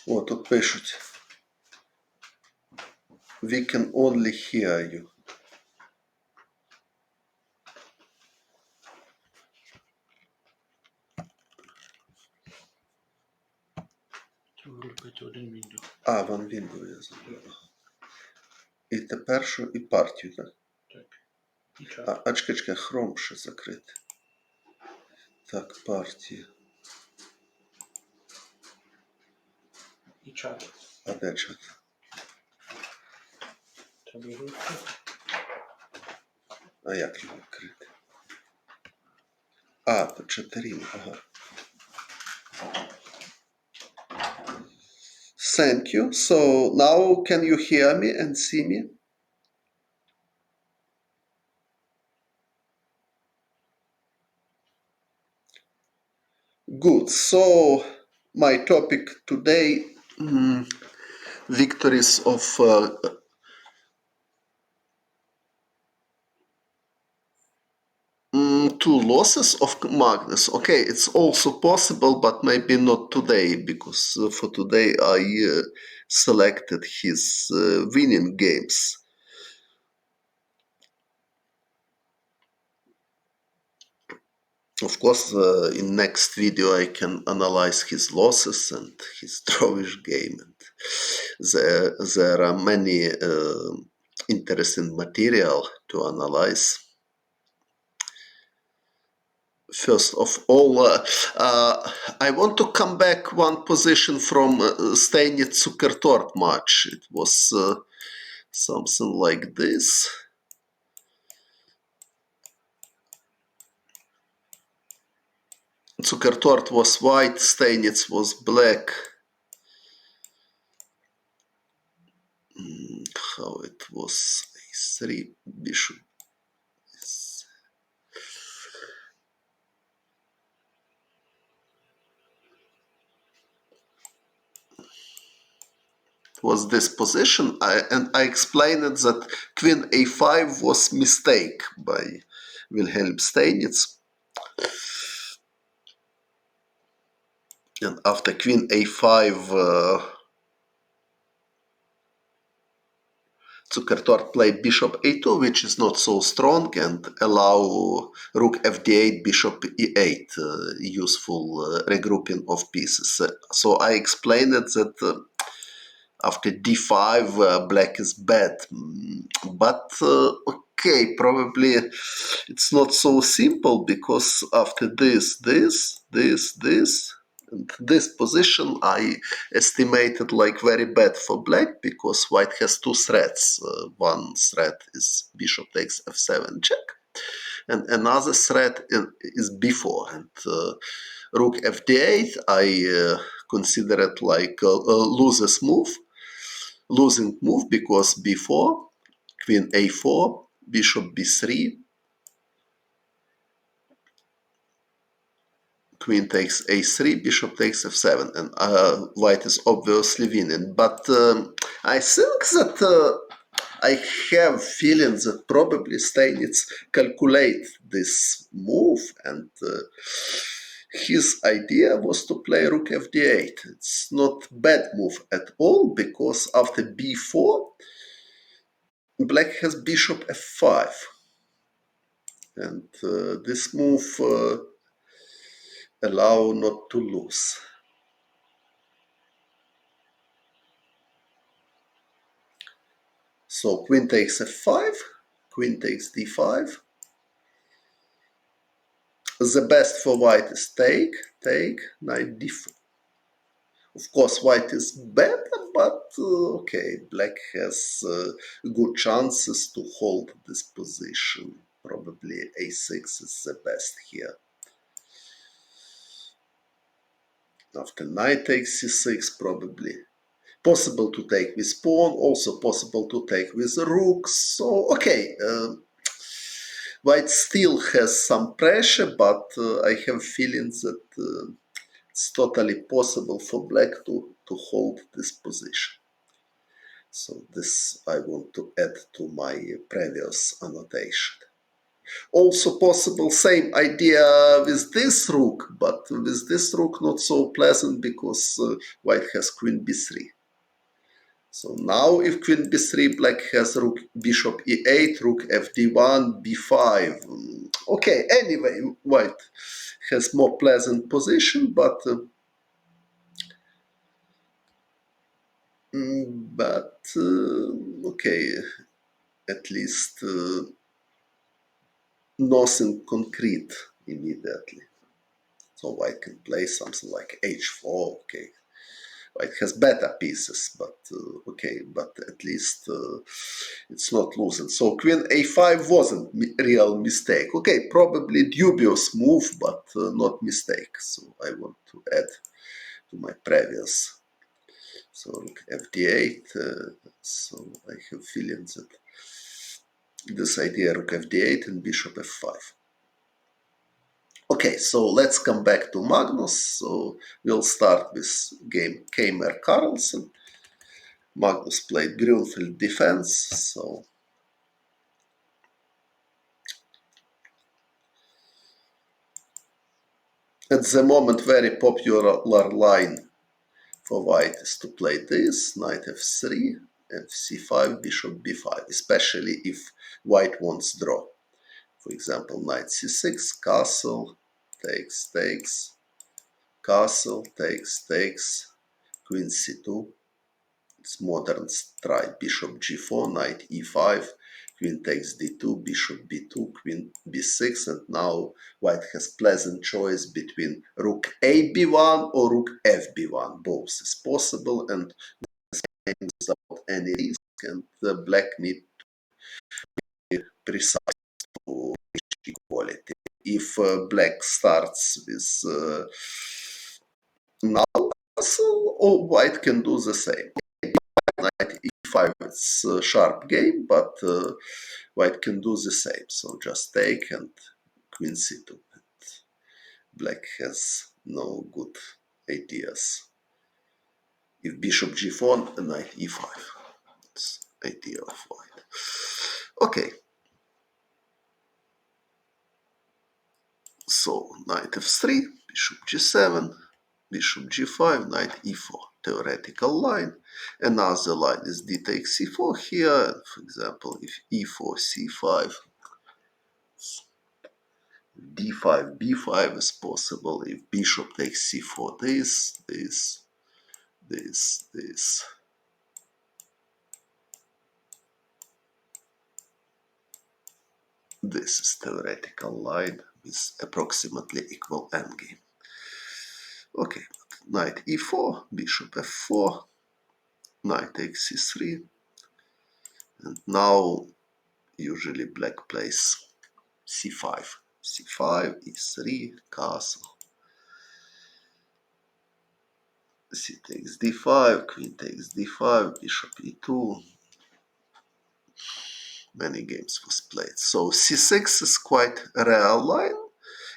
О, тут пишуть. We can only hear you. А, вон window я забрав. І тепер що? І партію, так? Так. А чекай, хром ще закрити. Так, партія. І чат. А де чат? А як його відкрити? А, то чатерів, ага. Thank you. So now can you hear me and see me? Good. So my topic today, victories of two losses of Magnus. Okay, it's also possible, but maybe not today, because for today I selected his winning games. Of course, in next video I can analyze his losses and his drawish game. And there are many interesting material to analyze. First of all, I want to come back one position from Steinitz-Zukertort match. It was something like this. Zukertort was white, Steinitz was black. How it was a3 bishop. Was this position, and I explained that queen a5 was mistake by Wilhelm Steinitz. And after queen a5, Zukertort played bishop a2, which is not so strong, and allow rook fd8, bishop e8, useful regrouping of pieces. So I explained that after d5, black is bad. But okay, probably it's not so simple, because after this, and this position I estimated like very bad for black, because white has two threats. One threat is bishop takes f7 check, and another threat is b4, and rook fd8 I consider it like a losing move, because b4, queen a4, bishop b3, queen takes a3, bishop takes f7, and white is obviously winning. But I think that I have feeling that probably Steinitz calculate this move, and his idea was to play rook fd8. It's not bad move at all, because after b4, black has bishop f5, and this move allow not to lose. So queen takes f5, queen takes d5. The best for white is take, knight d4. Of course, white is better, but okay, black has good chances to hold this position. Probably a6 is the best here. After knight takes c6, probably possible to take with pawn, also possible to take with rooks. So, okay, white still has some pressure, but I have feelings that it's totally possible for black to hold this position. So this I want to add to my previous annotation. Also possible same idea with this rook, but with this rook not so pleasant because white has queen b3. So now if queen b3, black has rook bishop e8, rook fd1, b5. Okay, anyway, white has more pleasant position, but okay, at least nothing concrete immediately. So white can play something like h4. Okay, white has better pieces, but okay, but at least it's not losing. So queen a5 wasn't real mistake. Okay, probably dubious move, but not mistake. So I want to add to my previous. So rook fd8. So I have feeling that this idea rook fd8 and bishop f5. Okay, so let's come back to Magnus. So we'll start with game Keimer Carlsen. Magnus played Grünfeld defense. So at the moment, very popular line for white is to play this, knight f3, fc5, bishop b5, especially if white wants draw. For example, knight c6, castle, takes, castle, takes, queen c2. It's modern strike, bishop g4, knight e5, queen takes d2, bishop b2, queen b6, and now white has pleasant choice between rook a b1 or rook f b1. Both is possible and without any risk, and the black need to be precise to reach equality. If black starts with now, so or white can do the same. Knight e5, it's a sharp game, but white can do the same. So just take and queen c2. Black has no good ideas. If bishop g4, knight e5. It's idea of white. Okay. So knight f3, bishop g7, bishop g5, knight e4. Theoretical line. Another line is d takes c4 here. For example, if e4, c5, d5, b5 is possible. If bishop takes c4, this. This is theoretical line with approximately equal endgame. Okay, knight e4, bishop f4, knight takes c3, and now usually black plays c5, c5, e3, castle, c takes d5, queen takes d5, bishop e2. Many games was played. So c6 is quite a rare line.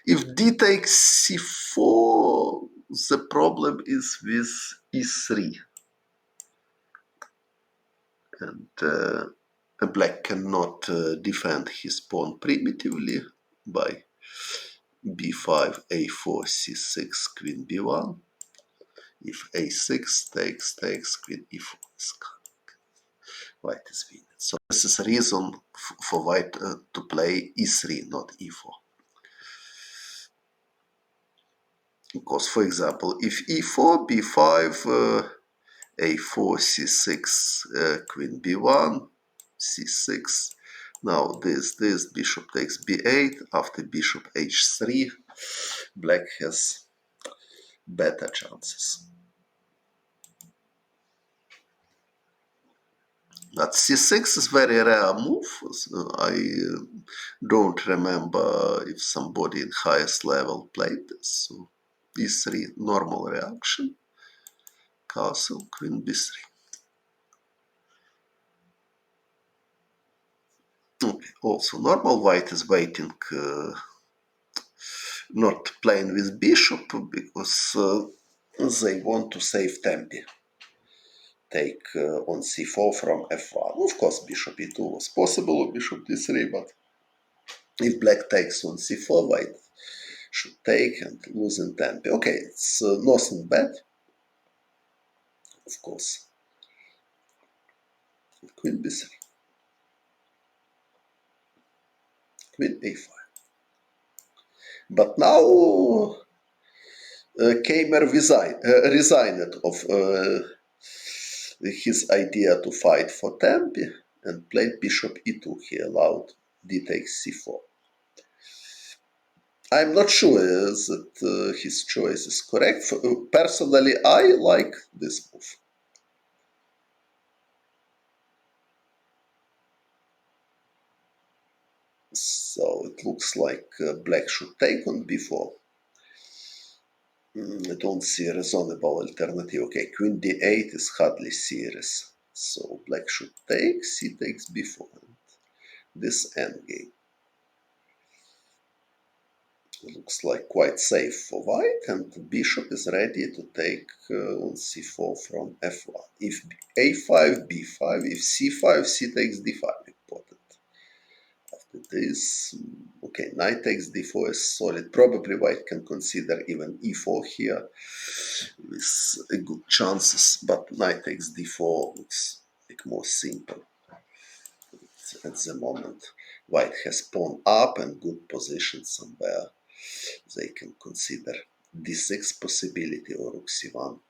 If d takes c4, the problem is with e3. And black cannot defend his pawn primitively by b5, a4, c6, queen b1. If a6 takes, queen e4 is white is winning. So this is a reason for white to play e3, not e4. Because, for example, if e4, b5, a4, c6, queen b1, c6. Now this bishop takes b8. After bishop h3, black has better chances. But c6 is very rare move. I don't remember if somebody in highest level played this. So e3, normal reaction. Castle, queen b3. Okay, also normal. White is waiting, not playing with bishop because they want to save tempi. Take on c4 from f1. Of course, bishop e2 was possible, or bishop d3, but If black takes on c4, white should take and lose in tempo. Okay, it's nothing bad, of course. Queen b3, queen a5. But now Keimer resigned of his idea to fight for tempo and played bishop e2. He allowed d takes c4. I'm not sure that his choice is correct. Personally, I like this move. So it looks like black should take on b4. I don't see a reasonable alternative. Okay, queen d8 is hardly serious. So black should take, c takes b4. This endgame looks like quite safe for white, and the bishop is ready to take on c4 from f1. If a5, b5, if c5, c takes d5. Important. After this, okay, knight takes d4 is solid. Probably white can consider even e4 here with a good chances, but knight takes d4 looks like more simple at the moment. White has pawn up and good position somewhere. They can consider d6 possibility or rook c1.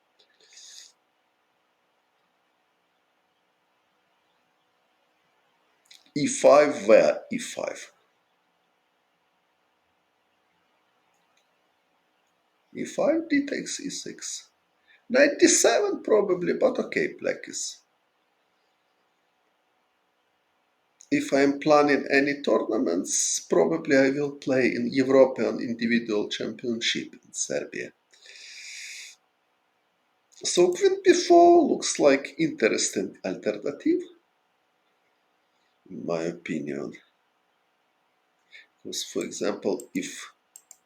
e5 where e5? e5 d takes e6. Knight d7 probably, but okay, black is. If I am planning any tournaments, probably I will play in European Individual Championship in Serbia. So queen b4 looks like interesting alternative, in my opinion. Because, for example, if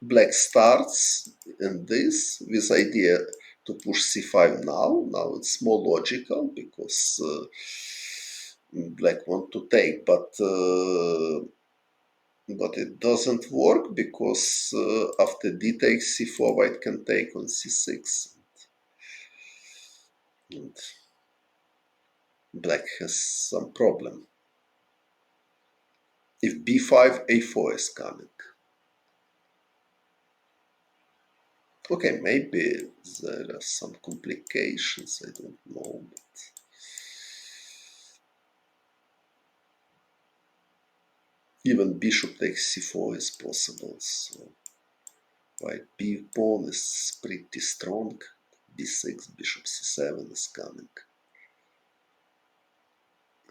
black starts in this with idea to push c5 now it's more logical because black want to take, but it doesn't work because after d takes c4, white can take on c6. And black has some problem. If b5, a4 is coming. Okay, maybe there are some complications, I don't know. But even bishop takes c4 is possible, so white b pawn is pretty strong. b6, bishop c7 is coming.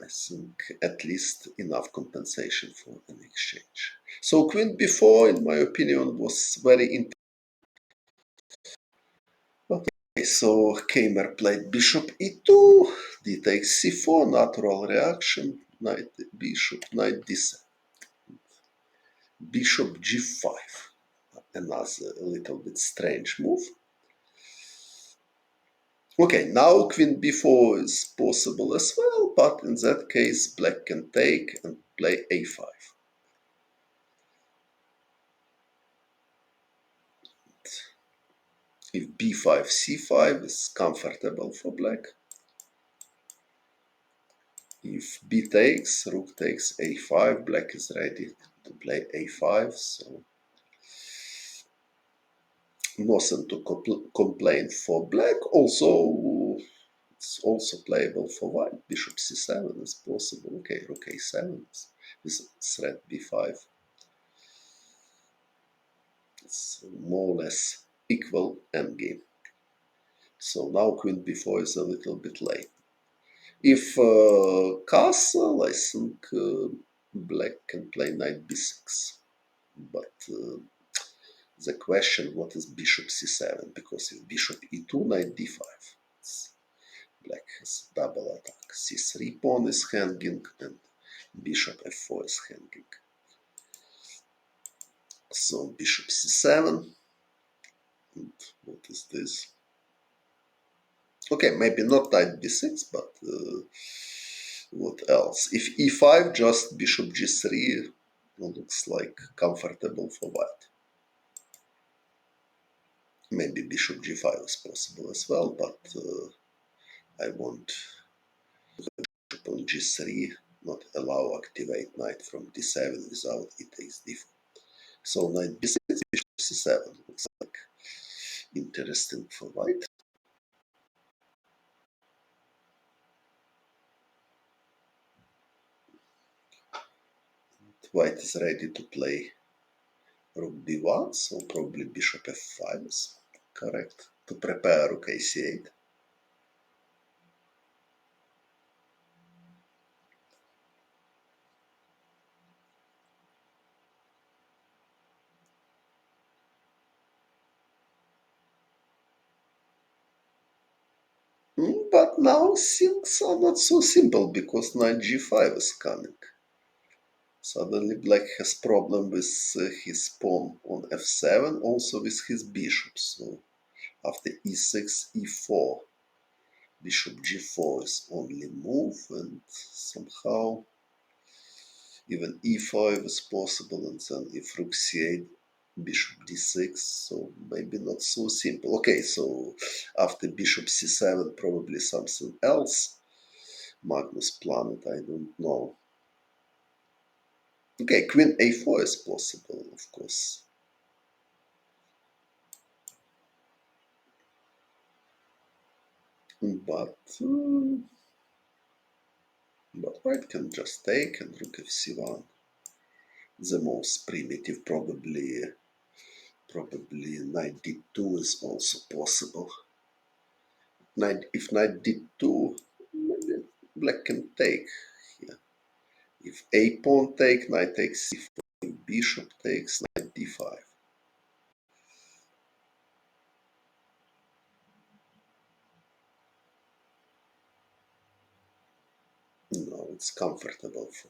I think at least enough compensation for an exchange. So queen b4, in my opinion, was very interesting. Okay, so Keimer played bishop e2, d takes c4, natural reaction, knight bishop, knight d7, bishop g5. Another little bit strange move. Okay, now queen b4 is possible as well, but in that case black can take and play a5. If b5, c5 is comfortable for black. If b takes, rook takes a5, black is ready to play a5, so nothing to complain for black. Also, it's also playable for white. Bishop c7 is possible. Okay, rook a7 is threat b5. It's more or less equal endgame. So now queen b4 is a little bit late. If castle, I think black can play knight b6. But the question, what is bishop c7? Because if bishop e2, knight d5, black has double attack. c3 pawn is hanging and bishop f4 is hanging. So bishop c7. And what is this? Okay, maybe not knight b6, but what else? If e5, just bishop g3 looks like comfortable for white. Maybe bishop g5 is possible as well, but I want bishop on g3, not allow activate knight from d7 without e takes d4. So knight b6, bishop c7 looks like interesting for white. White is ready to play rook b1, so probably bishop f5 is correct to prepare rook ac8. But now things are not so simple because knight g5 is coming. Suddenly black has problem with his pawn on f7, also with his bishop. So after e6, e4, bishop g4 is only move, and somehow even e5 is possible, and then if rook c8, bishop d6, so maybe not so simple. Okay, so after bishop c7, probably something else. Magnus planned, I don't know. Okay, queen a4 is possible, of course. But white can just take and rook f c1. The most primitive, probably knight d2 is also possible. If knight d2, maybe black can take here. If a pawn take, knight takes c4. If bishop takes, knight d5. No, it's comfortable for.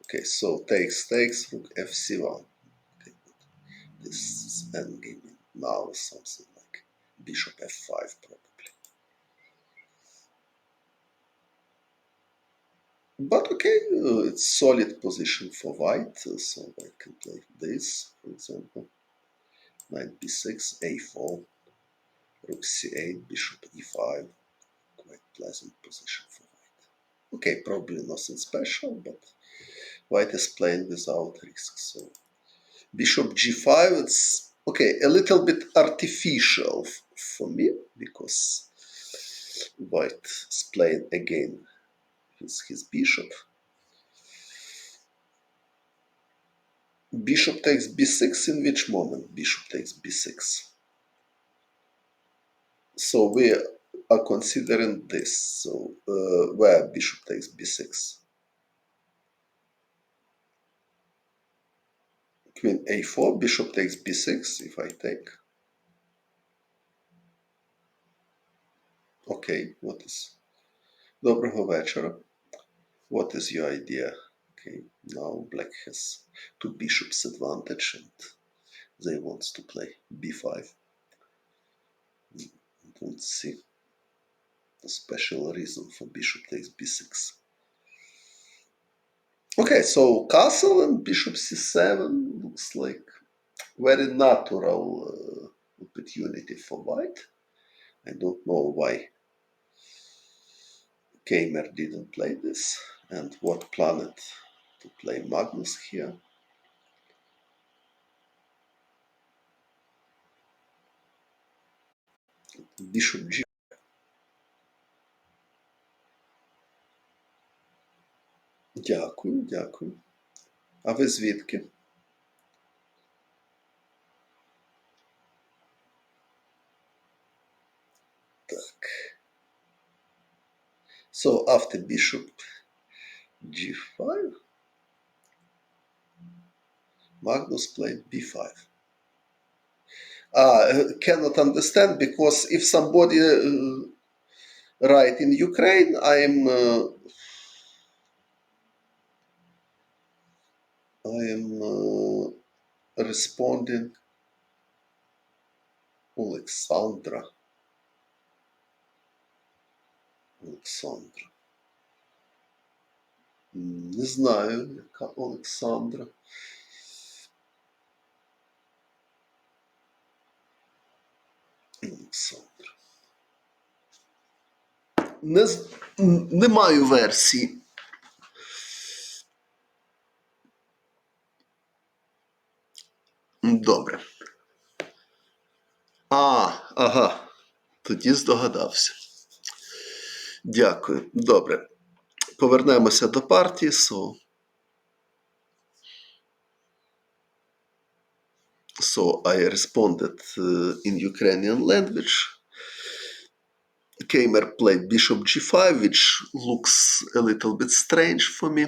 Okay, so takes, rook fc1. Okay, this is endgame now something like bishop f5 probably. But okay, it's solid position for white, so white can play this, for example. Knight b6, a4, rook c8, bishop e5. Quite pleasant position for white. Okay, probably nothing special, but white is playing without risk. So bishop g5, it's okay, a little bit artificial for me because white is playing again with his bishop. Bishop takes b6 in which moment? Bishop takes b6. So we are considering this. So where bishop takes b6? Queen a4, bishop takes b6 if I take. Okay, what is? Доброго вечора. What is your idea? Okay, now black has two bishops advantage and they want to play b5. Don't see a special reason for bishop takes b6. Okay, so castle and bishop c7 looks like very natural opportunity for white. I don't know why Gamer didn't play this and what planet to play Magnus here. Bishop g. Дякую, дякую. А ви звідки? Так. So after bishop g5, Magnus played b5. Cannot understand because if somebody write in Ukraine, I am responding Alexandra. Не знаю, яка Олександра. Олександр. Не маю версії. Добре. Ага. Тоді здогадався. Дякую. Добре. Повернемося до партії. So I responded in Ukrainian language. Kamer played bishop g5, which looks a little bit strange for me.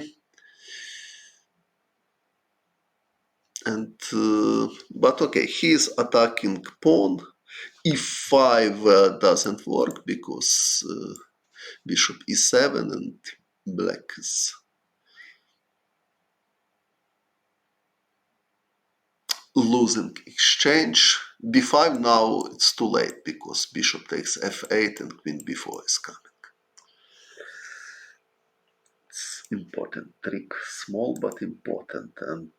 And but okay, he is attacking pawn. e5 doesn't work because bishop e7 and black is losing exchange. b5 now it's too late because bishop takes f8 and queen b4 is coming. It's important trick, small but important. And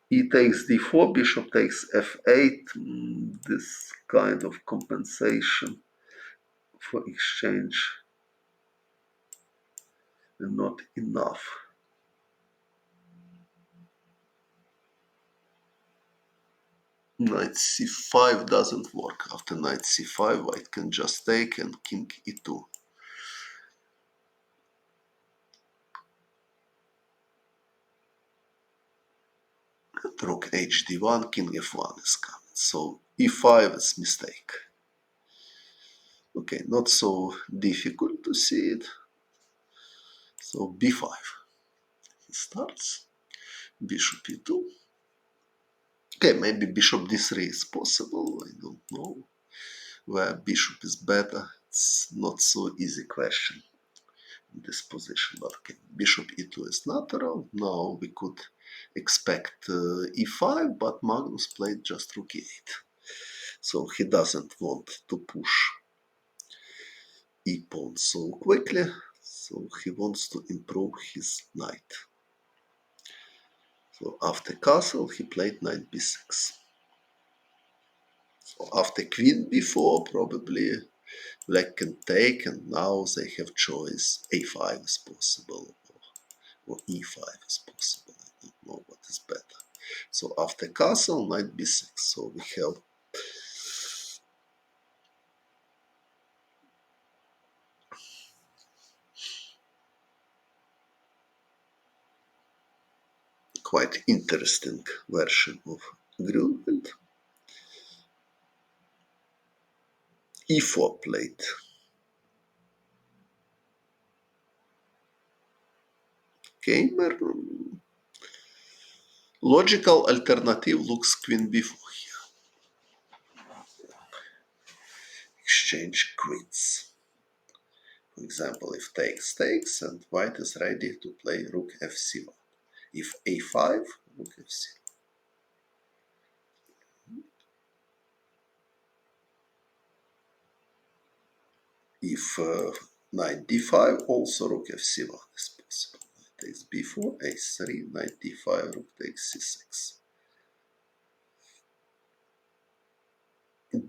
e takes d4, bishop takes f8. This kind of compensation for exchange not enough. Knight c5 doesn't work. After knight c5, white can just take and king e2. And rook hd1, king f1 is coming. So e5 is mistake. Okay, not so difficult to see it. So b5. He starts. Bishop e2. Okay, maybe bishop d3 is possible. I don't know. Where bishop is better. It's not so easy question. This position, but okay, bishop e2 is natural. Now we could expect e5, but Magnus played just rook e8, so he doesn't want to push e-pawn so quickly, so he wants to improve his knight. So after castle he played knight b6. So after queen b4 probably black can take, and now they have choice. a5 is possible, or e5 is possible. I don't know what is better. So after castle, knight b6. So we have quite interesting version of Grunwald. e4 played. Kamer. Logical alternative looks queen b4 here. Exchange queens. For example, if takes, and white is ready to play rook fc1. If a5, rook f0. If knight d5, also rook fc1 is possible. Knight takes b4, a3, knight d5, rook takes c6.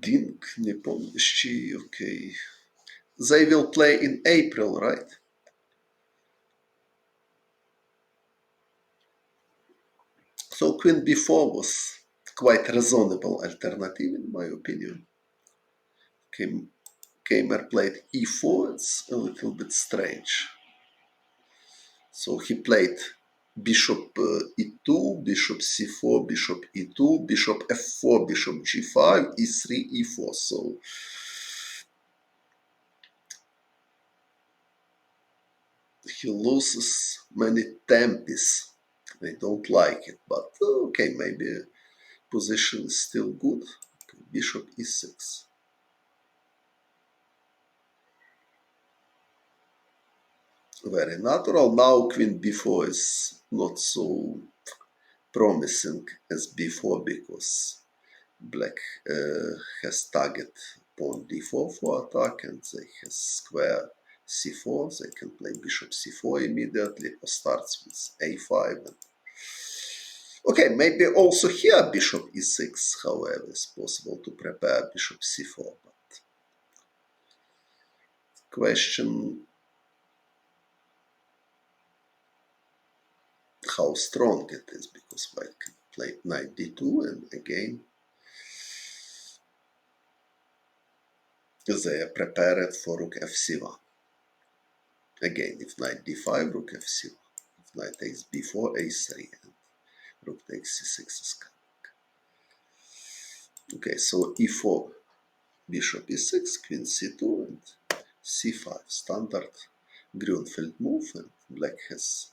Ding, не помнишь, чи, okay. They will play in April, right? So queen b4 was quite reasonable alternative in my opinion. Kamer played e4, it's a little bit strange. So he played bishop e2, bishop c4, bishop e2, bishop f4, bishop g5, e3, e4. So he loses many tempes. I don't like it, but okay, maybe position is still good. Bishop e6. Very natural. Now queen b4 is not so promising as before because black has target pawn d4 for attack, and they have square c4. They can play bishop c4 immediately, or starts with a5. And Okay, maybe also here bishop e6, however, is possible to prepare bishop c4. But question how strong it is, because white can play knight d2, and again they are prepared for rook fc1. Again, if knight d5, rook fc1. If knight takes b4, a3, and rook takes c6 is coming. Okay, so e4, bishop e6, queen c2, and c5. Standard Grunfeld move, and black has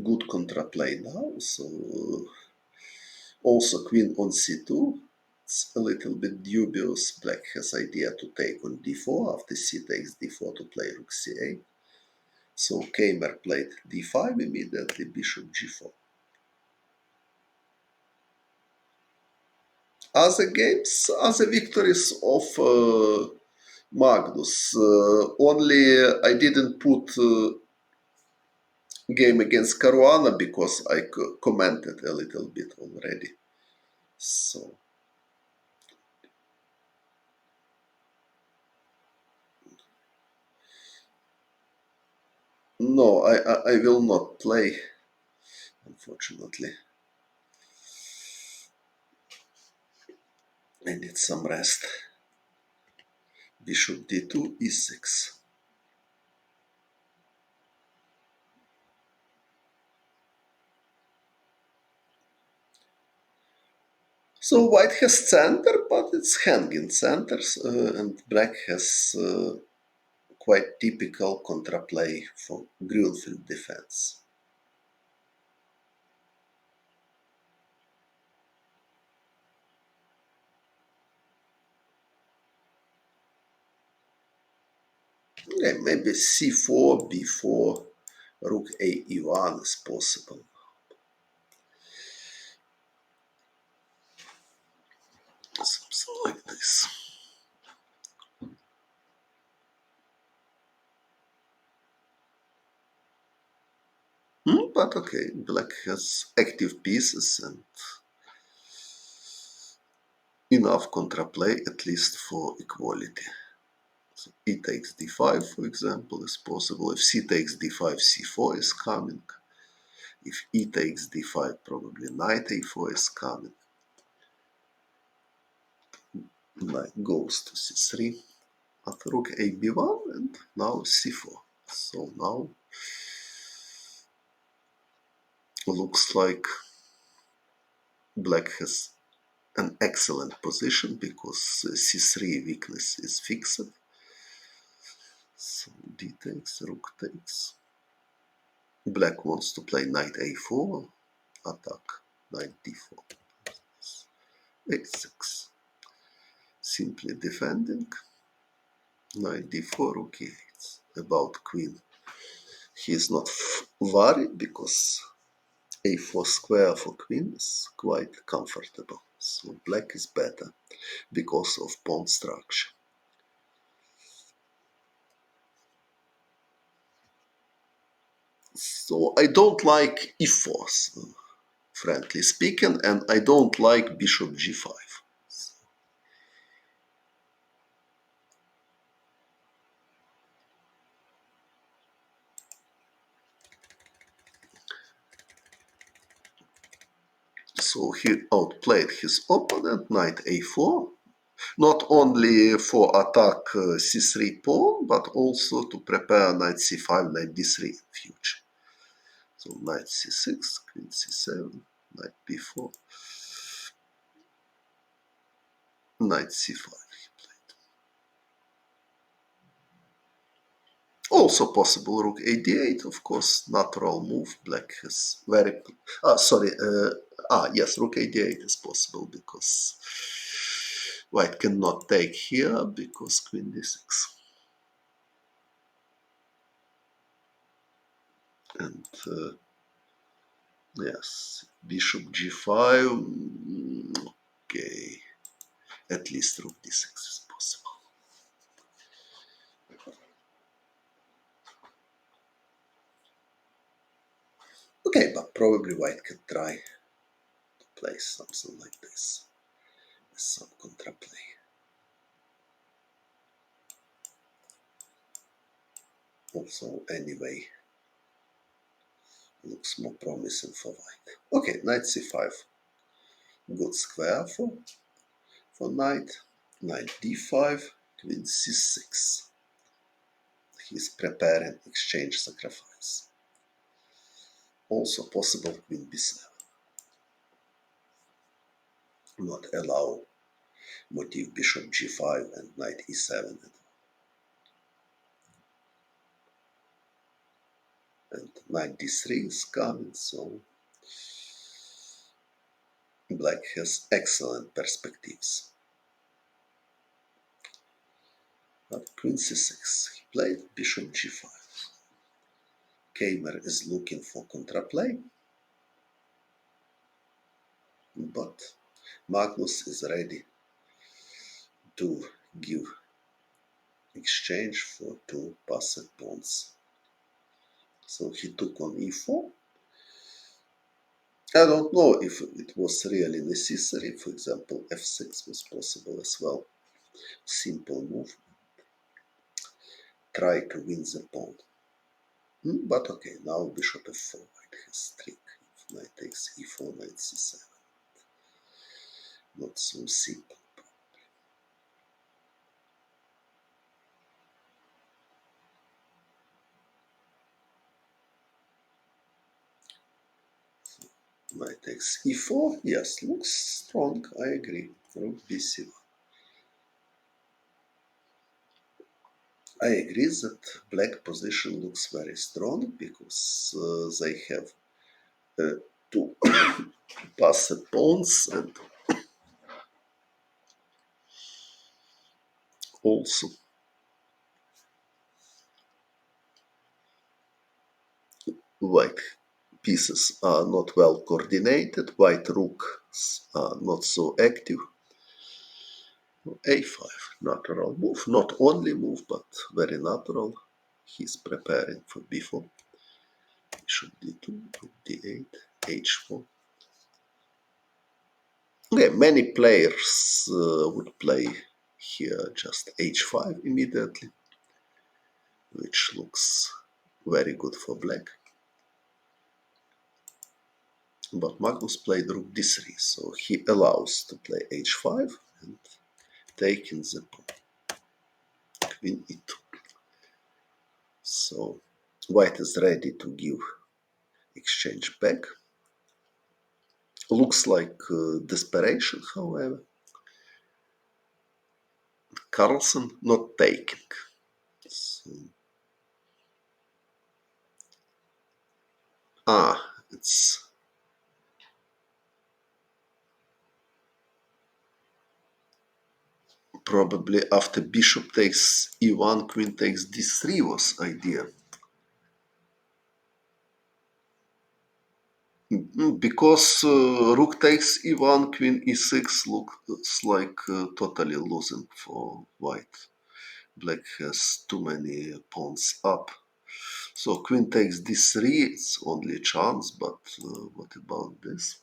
good contraplay now. So also queen on c2. It's a little bit dubious. Black has idea to take on d4 after c takes d4 to play rook c8. So Kamer played d5 immediately, bishop g4. Other games, other victories of Magnus. Only I didn't put game against Caruana because I commented a little bit already. So no, I will not play, unfortunately. I need some rest. Bishop d2, e6. So white has center, but it's hanging centers, and black has quite typical contraplay for Grunfeld defense. Okay, maybe c4, b4, rook a e1 is possible. Something like this. But okay, black has active pieces and enough contraplay, at least for equality. So e takes d5, for example, is possible. If c takes d5, c4 is coming. If e takes d5, probably knight a4 is coming. Knight goes to c3. At rook a b1, and now c4. So now looks like black has an excellent position because c3 weakness is fixed. So d takes, rook takes. Black wants to play knight a4, attack, knight d4, a6. Simply defending, knight d4, rook e8. About queen, he is not worried because a4 square for queen is quite comfortable. So black is better because of pawn structure. So I don't like e4s, frankly speaking, and I don't like bishop g5. So he outplayed his opponent, knight a4, not only for attack c3 pawn, but also to prepare knight c5, knight d3 in future. So knight c6, queen c7, knight b4, knight c5. Also possible rook a d8, of course, natural move. Black has very... yes, rook a d8 is possible because white cannot take here because queen d6. And yes, bishop g5, okay, at least rook d6 is possible. Okay, but probably white can try to play something like this. Some contraplay. Also, anyway, looks more promising for white. Okay, knight c5. Good square for knight. Knight d5, queen c6. He's preparing exchange sacrifice. Also possible queen b7. Not allow motif bishop g5 and knight e7. And knight d3 is coming, so black has excellent perspectives. But queen c6, he played bishop g5. Kamer is looking for contraplay, but Magnus is ready to give exchange for two passed pawns. So he took on e4. I don't know if it was really necessary. For example, f6 was possible as well. Simple move. Try to win the pawn. But okay, now bishop f4. White has trick. If knight takes e4, knight c7. Not so simple. Knight takes e4. Yes, looks strong. I agree. Rook b7. I agree that black position looks very strong because they have two passed pawns and also white pieces are not well coordinated, white rooks are not so active. a5, natural move, not only move, but very natural. He's preparing for b4, bishop d2, rook d8, h4. Okay, many players would play here just h5 immediately, which looks very good for black. But Magnus played rook d3, so he allows to play h5 and taking the pawn. Queen e2. So white is ready to give exchange back. Looks like desperation, however. Carlsen not taking. So, it's probably after bishop takes e1, queen takes d3 was idea. Because rook takes e1, queen e6 looks like totally losing for white. Black has too many pawns up. So queen takes d3, it's only a chance, but what about this?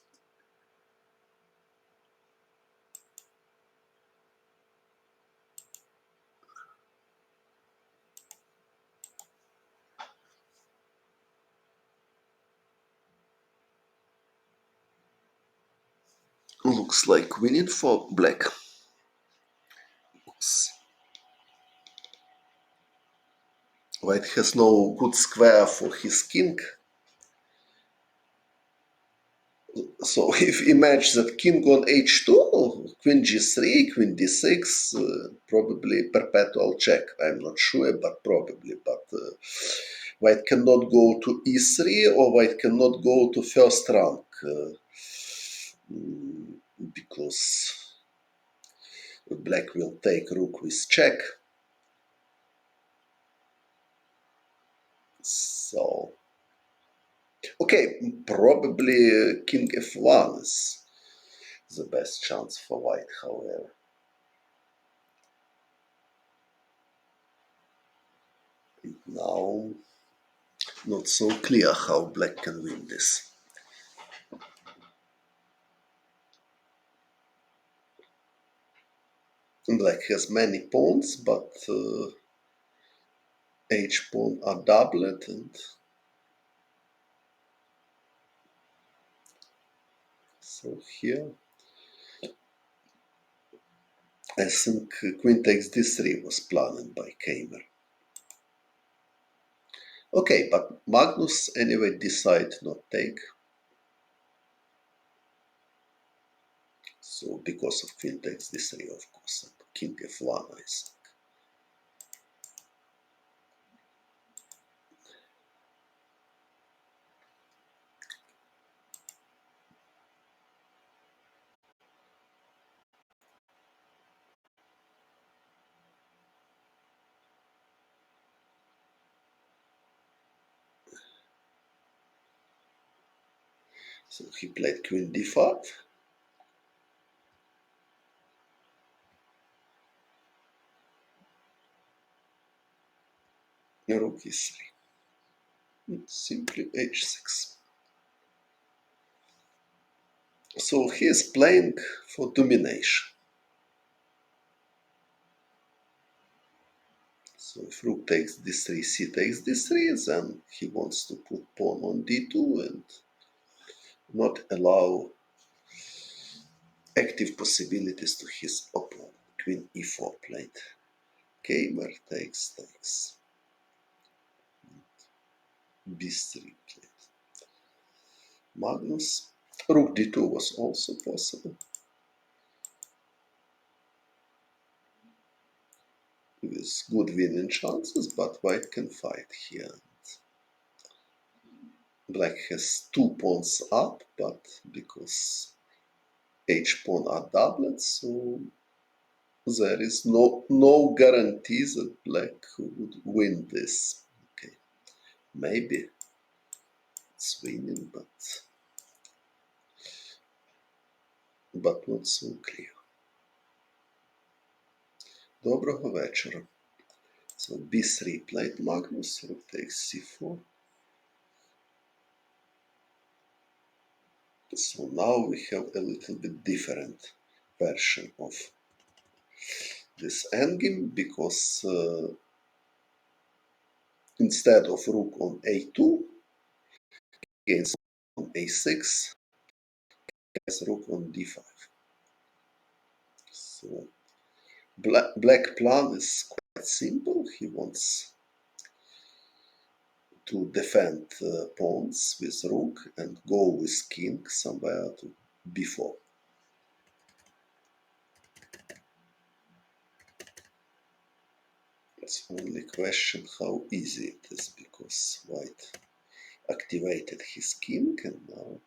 Looks like winning for black. White has no good square for his king. So if imagine that king on h2, queen g3, queen d6, probably perpetual check. I'm not sure, but probably. But white cannot go to e3 or white cannot go to first rank because black will take rook with check. So, okay, probably king f1 is the best chance for white, however. Now, not so clear how black can win this. Black has many pawns, but h pawn are doublet, and so here I think queen takes d3 was planned by Kamer. Okay, but Magnus anyway decide not take. So because of queen takes d3, of course, and king f1, I think. So he played queen d5. Rook e3. Simply h6. So he is playing for domination. So if rook takes d3, c takes d3, then he wants to put pawn on d2 and not allow active possibilities to his opponent. Queen e4 played. Kamer takes. b3 played. Magnus. Rook d2 was also possible, with good winning chances, but white can fight here. Black has two pawns up, but because h pawn are doublets, so there is no guarantee that black would win this. Okay, maybe it's winning, but not so clear. Доброго вечора. So b3 played Magnus, rook takes c4. So now we have a little bit different version of this endgame, because instead of rook on a2, against on a6, has rook on d5. So black plan is quite simple. He wants to defend pawns with rook and go with king somewhere to b4. It's only question how easy it is, because white activated his king and now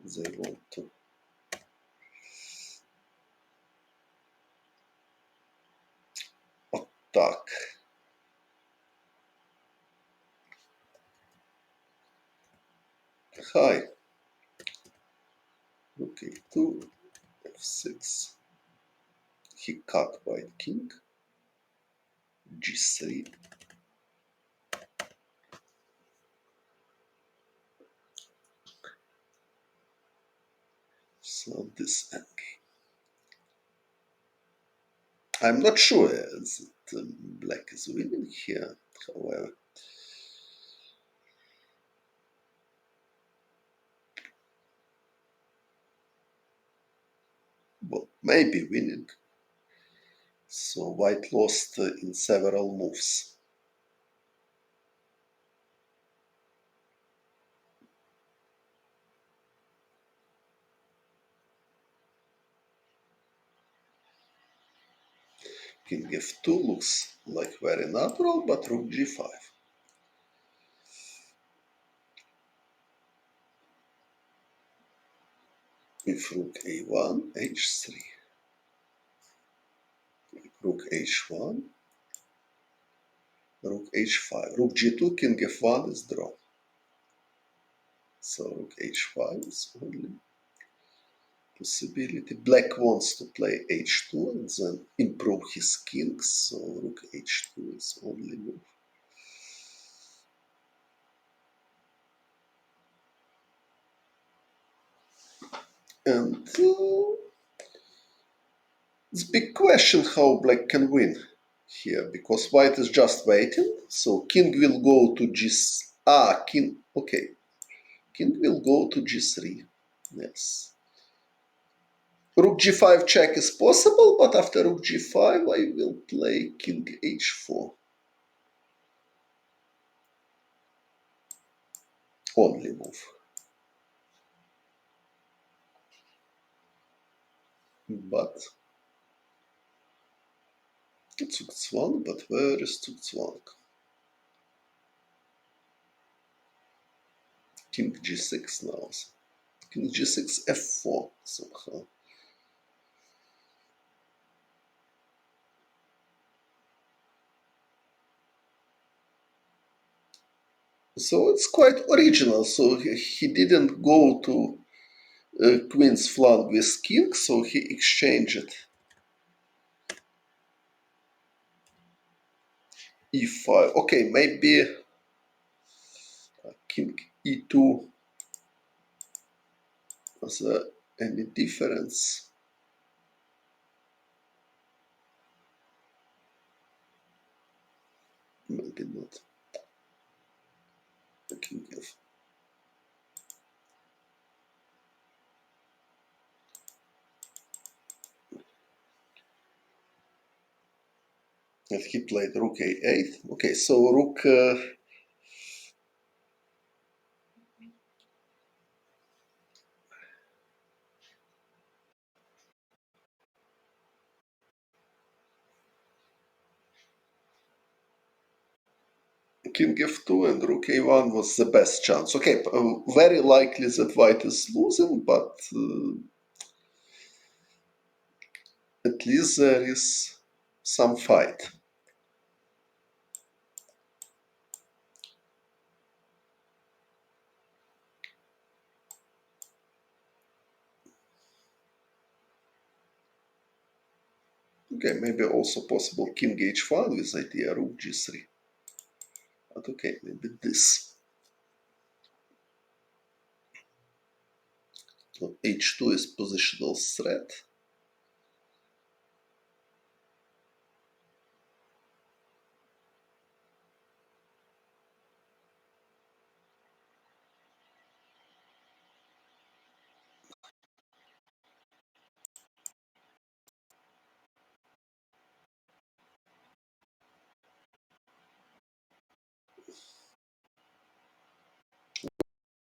they want to attack. Hi. Rook a2, f6. He cut white king. g3. So this endgame. I'm not sure that black is winning here, however. Well, maybe winning. So white lost in several moves. King f2 looks like very natural, but rook g5. If rook a1, h3. Rook h1, rook h5. Rook g2, king f1 is draw. So rook h5 is only possibility. Black wants to play h2 and then improve his kings, so rook h2 is only move. And It's a big question how black can win here, because white is just waiting. So king will go to g. King. Okay, king will go to g3. Yes. Rook g5 check is possible, but after rook g5 I will play king h4. Only move. But Zugzwang, but where is Zugzwang? King g6 now. King g6 f4 somehow. So it's quite original. So he didn't go to queen's flank with king, so he exchanged e5. Okay, maybe king e2. Was there any difference? Maybe not. King f. And he played rook a8. Okay, so rook. King f2 and rook a1 was the best chance. Okay, very likely that white is losing, but at least there is some fight. Okay, maybe also possible king h5 with idea rook g3. But okay, maybe this. So h2 is positional threat.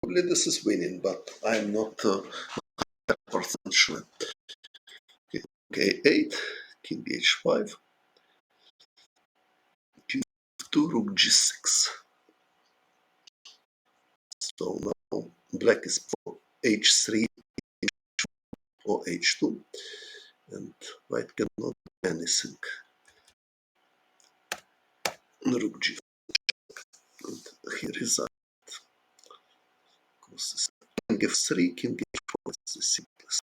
Probably this is winning, but I'm not 100% sure. Okay, a8, king h5, king f2, rook g6. So now black is for h3 or h2, and white cannot do anything. Rook g, and here is that. King f3, king h4 is the simplest.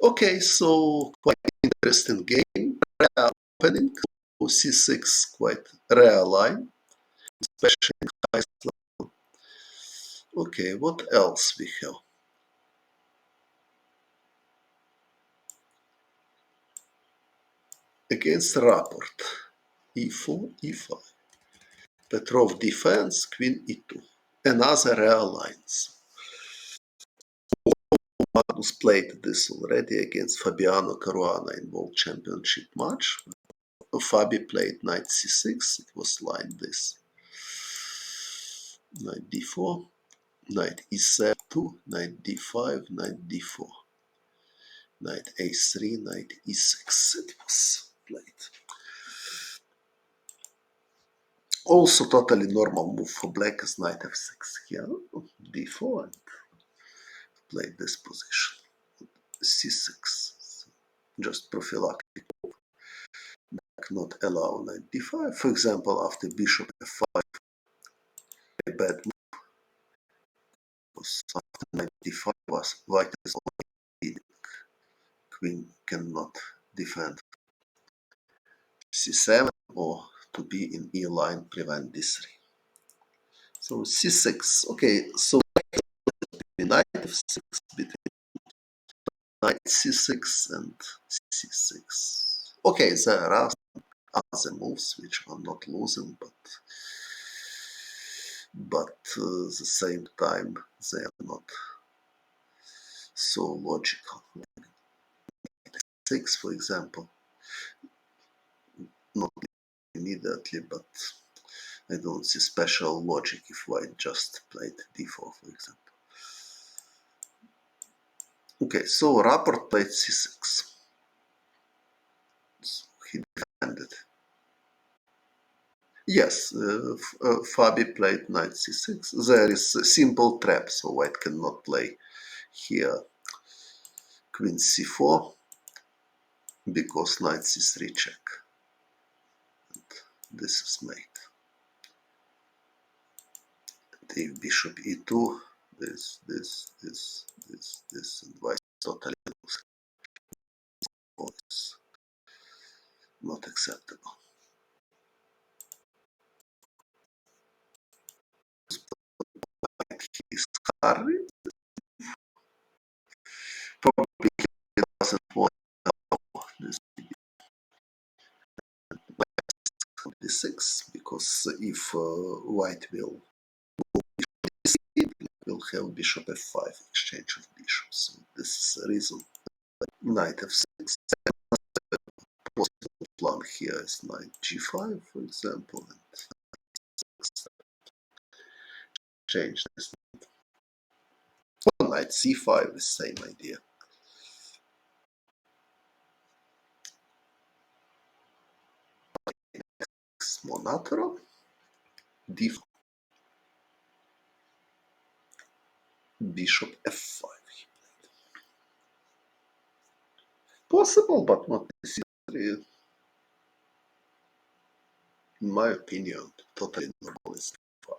Okay, so quite interesting game. Rare opening. C6 quite rare line, especially in high level. Okay, what else we have? Against Rapport, e4, e5. Petrov defense, queen e2. Another rare lines. Magnus played this already against Fabiano Caruana in World Championship match. Fabi played knight c6. It was like this. Knight d4, knight e7, knight d5, knight d4, knight a3, knight e6. It was played. Also totally normal move for black is knight f6 here. d4 and played this position. c6. Just prophylactic. Not allow knight d5. For example, after bishop f5, a bad move was after knight d5 was white is leading. Queen cannot defend c7 or to be in e line prevent d3. So c6. Okay, so knight f6 between knight c6 and c6. Okay, there are other moves which are not losing, but at the same time they are not so logical. 6, for example, not immediately, but I don't see special logic if white just played d4, for example. Okay, so Rapport played c6. So he defended. Yes, Fabi played knight c6. There is a simple trap, so white cannot play here queen c4 because knight c3 check. And this is mate. And if bishop e2, this, and white totally loses. Not acceptable. He's hurried. Probably he doesn't want this d6 because if white will have bishop f5 exchange of bishops. So this is the reason. Knight f6. Possible plan here is knight g5, for example, and change this. Well, knight c5 is same idea. It's more natural. d4. Bishop f5. Possible, but not necessary. In my opinion, totally normal is d5.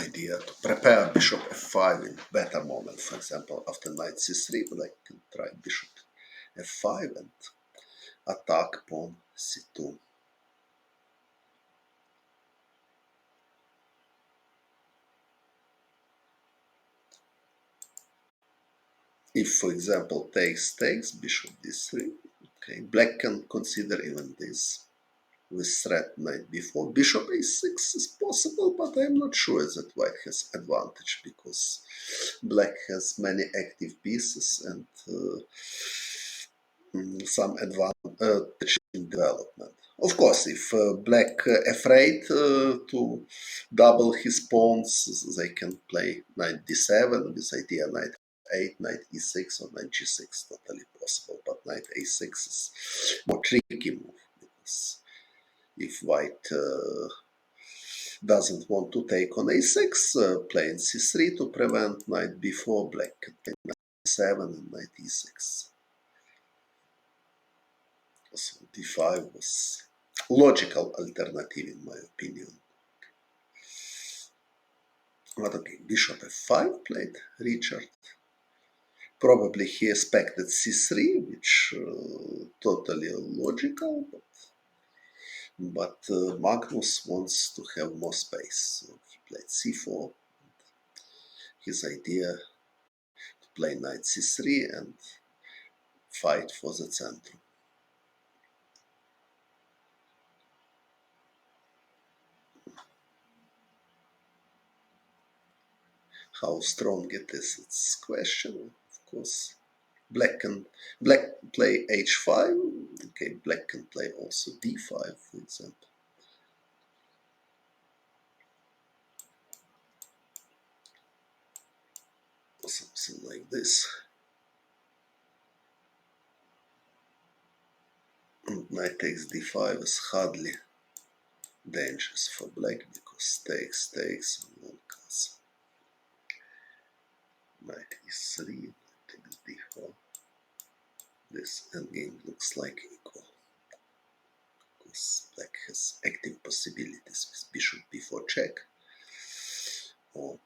Idea to prepare bishop f5 in better moment. For example, after knight c3, black can try bishop f5 and attack pawn c2. If, for example, takes, bishop d3, okay, black can consider even this with threat knight b4. Bishop a6 is possible, but I'm not sure that white has advantage because black has many active pieces and some advantage in development. Of course, if black afraid to double his pawns, they can play knight d7 with idea knight 8, knight e6 or knight g6, totally possible. But knight a6 is more tricky move because if white doesn't want to take on a6, playing c3 to prevent knight b4, black can take knight e7 and knight e6. So d5 was logical alternative in my opinion. But okay, bishop f5 played Richard. Probably he expected c3, which totally logical, but Magnus wants to have more space. So he played c4. His idea to play knight c3 and fight for the center. How strong it is, it's question, of course. Black play h5. Okay, black can play also d5, for example. Something like this. And knight takes d5 is hardly dangerous for black because takes on one castle. Knight e3, knight takes d4. This endgame looks like equal. Because black has active possibilities with bishop b4 check or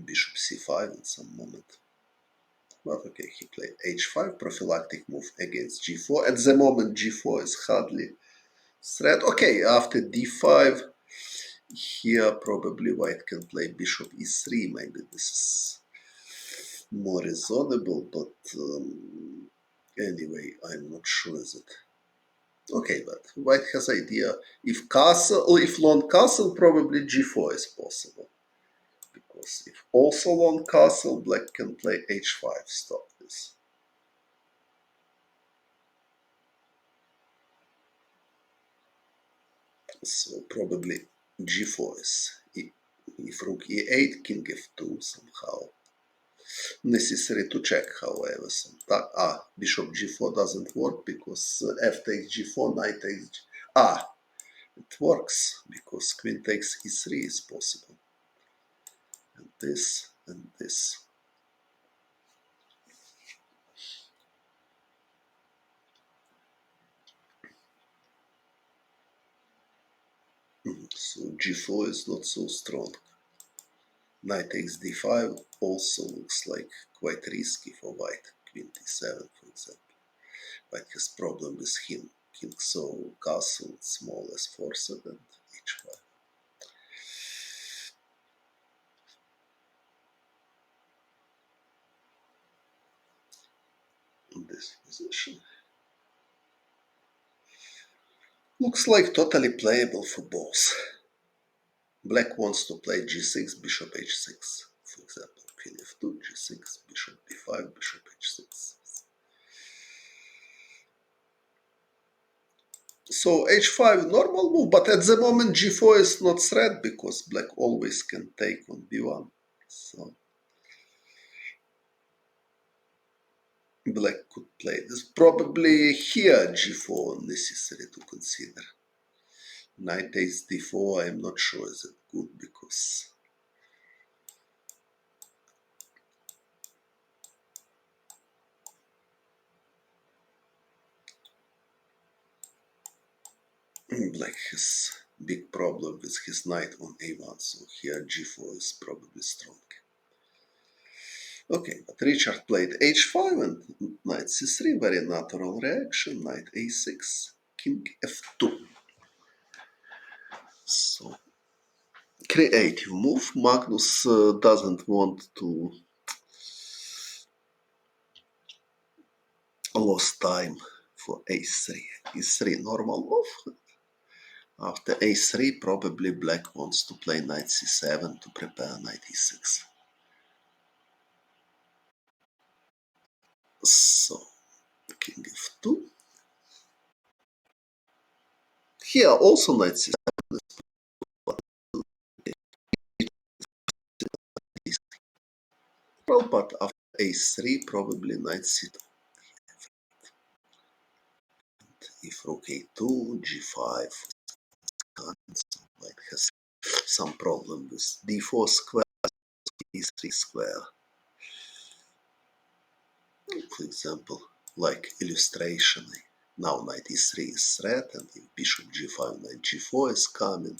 bishop c5 in some moment. But okay, he played h5, prophylactic move against g4. At the moment, g4 is hardly threat. Okay, after d5, here probably white can play bishop e3. Maybe this is more reasonable, but anyway, I'm not sure that. Okay, but white has idea. If castle, if long castle, probably g4 is possible. Because if also long castle, black can play h5, stop this. So probably g4 is, if rook e8, king f2 somehow. Necessary to check, however. Bishop g4 doesn't work because f takes g4, knight takes it works because queen takes e3 is possible. And this, and this. So g4 is not so strong. Knight takes d5 also looks like quite risky for white. Queen d7, for example. White has problem with him. King so castle, it's more or less forced and h5. In this position. Looks like totally playable for both. Black wants to play g6, bishop h6. For example, queen f2, g6, bishop b5, bishop h6. So h5 normal move, but at the moment g4 is not threat because black always can take on b1. So black could play this. Probably here g4 necessary to consider. Knight takes d4, I'm not sure is it good because black has big problem with his knight on a1, so here g4 is probably strong. Okay, but Richard played h5 and knight c3, very natural reaction, knight a6, king f2. So, creative move. Magnus doesn't want to lose time for a3. e3 normal move. After a3, probably black wants to play knight c7 to prepare knight e6. So, king f2. Here also knight c7 is well, but after a3, probably knight c2. If rook a2, g5, white has some problem with d4 square, e3 square. For example, like illustration, now knight e3 is threat, and if bishop g5, knight g4 is coming,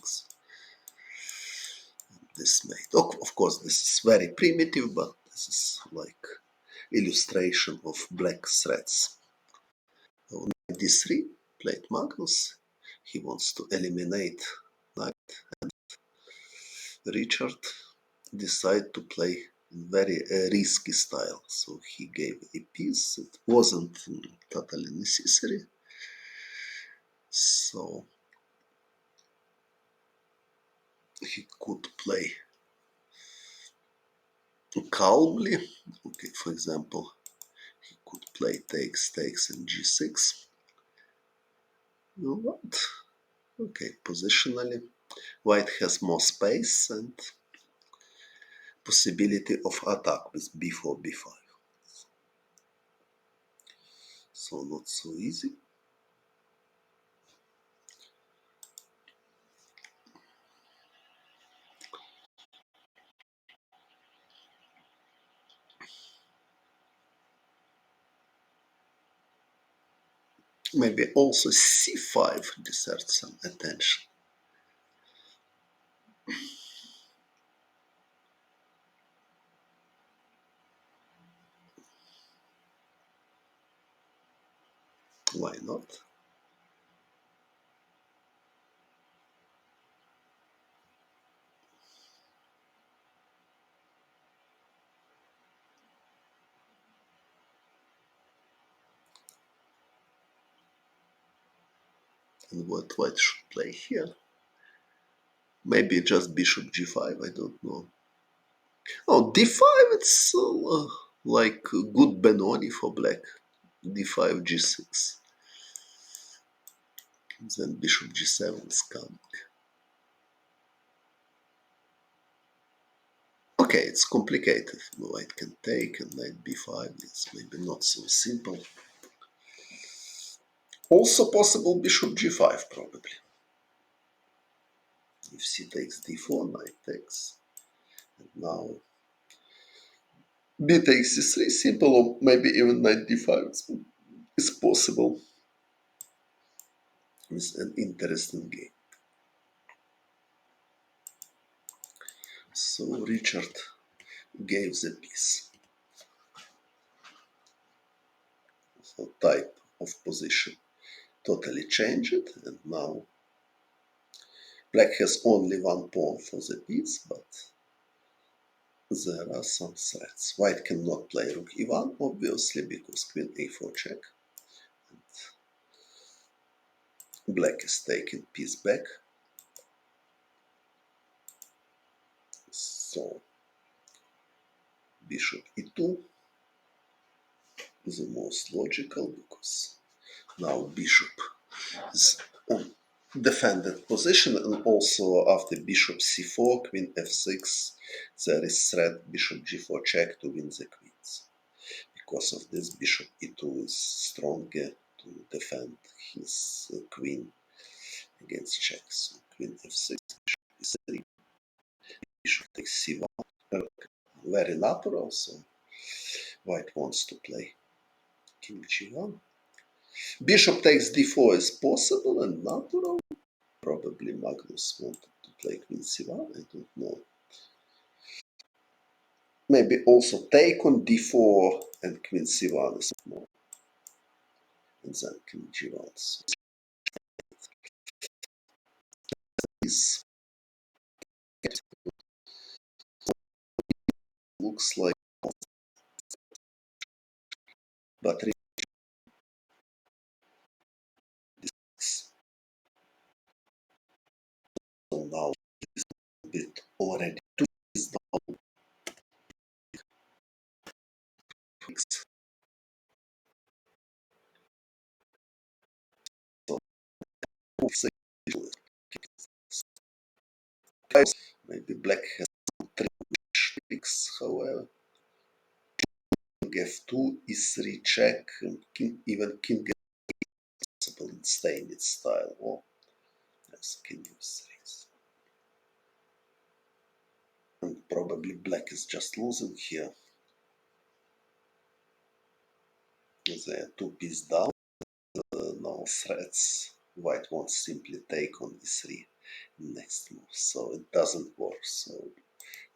this made. Of course, this is very primitive, but this is like illustration of black threats. So knight d3 played Magnus. He wants to eliminate knight, and Richard decided to play in very risky style. So he gave a piece. It wasn't totally necessary. So he could play calmly. Okay, for example, he could play takes in g6. What? Okay, positionally, white has more space and possibility of attack with b4, b5. So not so easy. Maybe also c5 deserves some attention. Why not? And what white should play here? Maybe just bishop g5, I don't know. Oh, d5, it's like good Benoni for black. d5, g6. Then bishop g7 is coming. Okay, it's complicated. White can take and knight b5. It's maybe not so simple. Also possible bishop g5 probably. If c takes d4, knight takes. And now b takes c3, simple, or maybe even knight d5 is possible. It's an interesting game. So Richard gave the piece. So type of position totally changed, and now black has only one pawn for the piece, but there are some threats. White cannot play rook e1, obviously, because queen a4 check. Black is taking piece back. So bishop e2 is the most logical, because now bishop is on defended position, and also after bishop c4, queen f6, there is threat bishop g4 check to win the queens. Because of this, bishop e2 is stronger to defend his queen against checks. So queen f6, bishop e3, bishop takes c1. Very natural, so white wants to play king g1. Bishop takes d4 is possible and natural. Probably Magnus wanted to play queen c1, I don't know. Maybe also take on d4 and queen c1 is more. And then king g1. So this looks like, but this, so now it's a bit already two is down. So maybe black has some tricks, however. King f2, e3 check, and even king f possible in Steinitz style, or as king f3. And probably black is just losing here. There are two pieces down, no threats. White wants simply take on e3 next move, so it doesn't work. So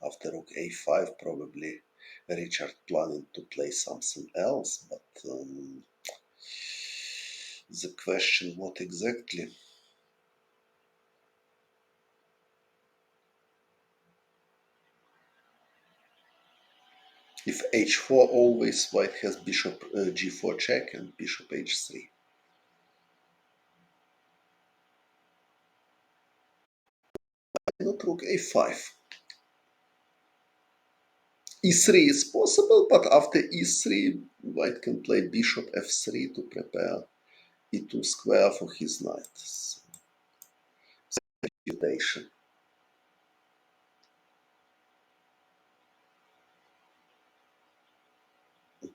after rook a5, probably Richard planning to play something else, but the question what exactly? If h4, always white has bishop g4 check and bishop h3. Not rook a5. e3 is possible, but after e3, white can play bishop f3 to prepare e2 square for his knight. So, reputation.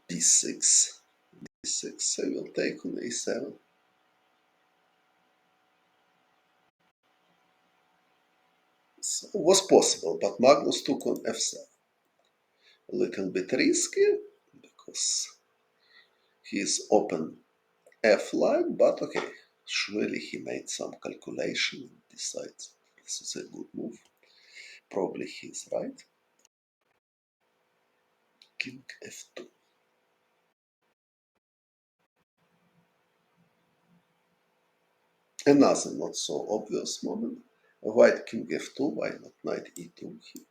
b6. b6, I will take on a7. So it was possible, but Magnus took on f7. A little bit risky, because he is open f line, but okay. Surely he made some calculation and decides this is a good move. Probably he is right. King f2. Another not so obvious moment. White king f2, why not knight e2 here?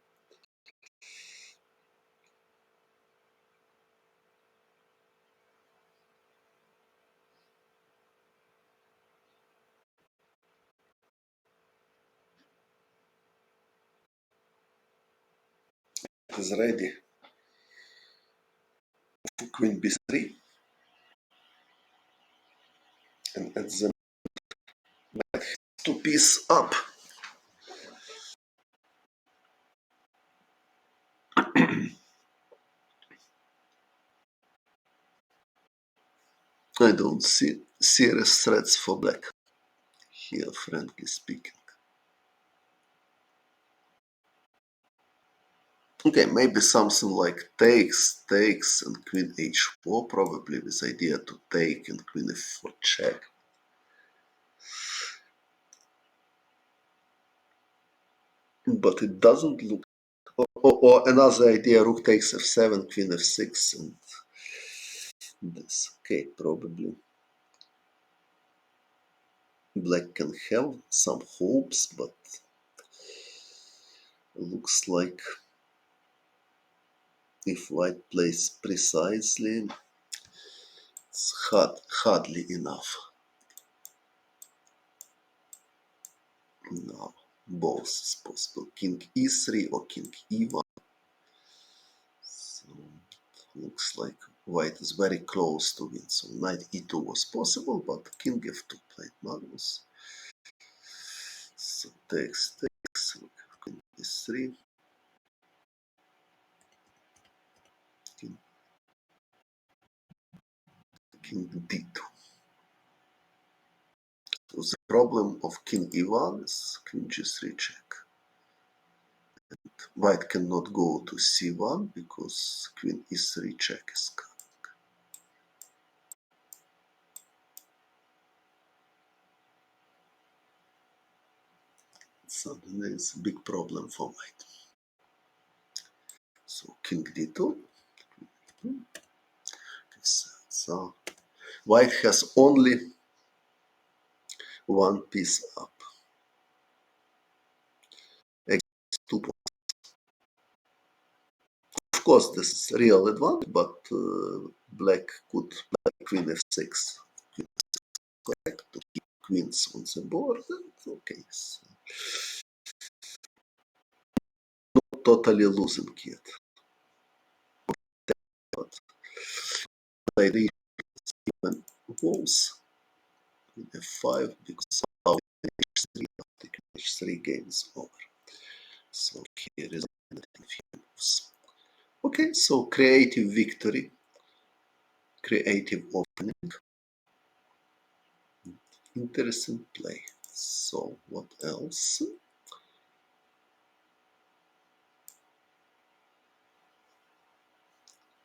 is ready for queen b3, and at the two piece up. I don't see serious threats for black here, frankly speaking. Okay, maybe something like takes, and queen h4, probably with idea to take and queen f4 check. But it doesn't look... Or another idea, rook takes f7, queen f6, and this. Okay, probably black can have some hopes, but looks like if white plays precisely, it's hardly enough. Now, both is possible. King e3 or king e1. So, looks like white is very close to win. So, knight e2 was possible, but king f2 played Magnus. So, takes, king e3. King d2. So the problem of king e1 is queen g3 check. And white cannot go to c1 because queen e3 check is coming. So there is a big problem for white. So king d2. So white has only one piece up. Two. Of course, this is real advantage, but black could play queen f6. Correct, to keep queens on the board. And okay, so not totally losing yet. But I reach even walls in f5 because now h3 after h3 game is over. So here is a few moves. Okay, so creative victory, creative opening, interesting play. So what else?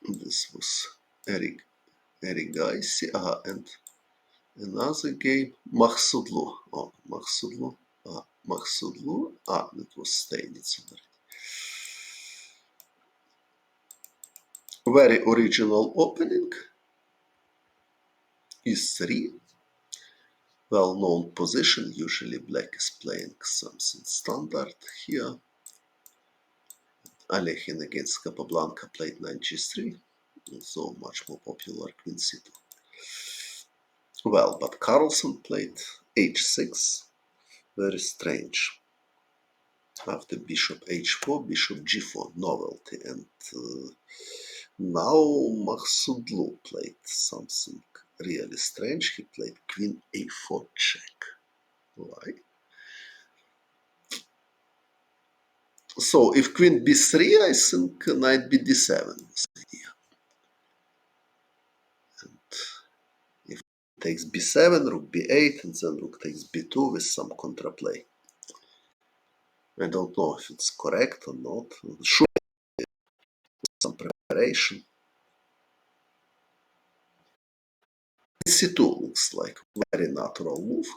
This was Eric Gaisi, and another game, Mahsudlu. Oh, Mahsudlu. Mahsudlu. It was staying. It's very original opening. E3. Well-known position. Usually black is playing something standard here. Alekhine against Capablanca played knight g3. So much more popular queen c2. Well, but Carlsen played h6. Very strange. After bishop h4, bishop g4, novelty. And now Mahsudlu played something really strange. He played queen a4 check. Why? So if queen b3, I think knight b d7 was the idea. And if takes b7, rook b8, and then rook takes b2 with some contraplay. I don't know if it's correct or not. Sure, some preparation. c2 looks like very natural move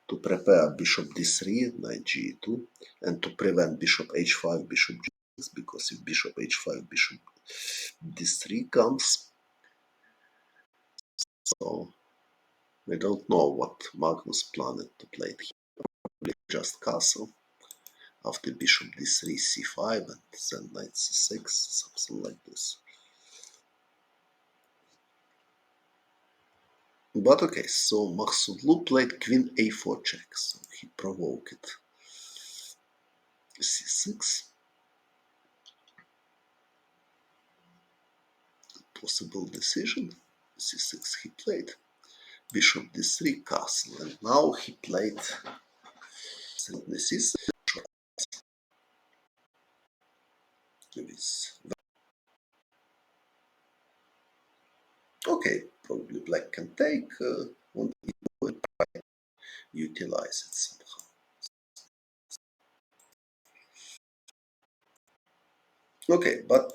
to prepare bishop d3, knight g2, and to prevent bishop h5, bishop g6, because if bishop h5, bishop d3 comes, so I don't know what Magnus planned to play here. Probably just castle after bishop d3, c5, and then knight c6, something like this. But okay, so Mahsudlu played queen a4 check, so he provoked c6. possible decision. C6 he played. Bishop d3, castle, and now he played c6. Okay, probably black can take on e4 and utilize it somehow. Okay, but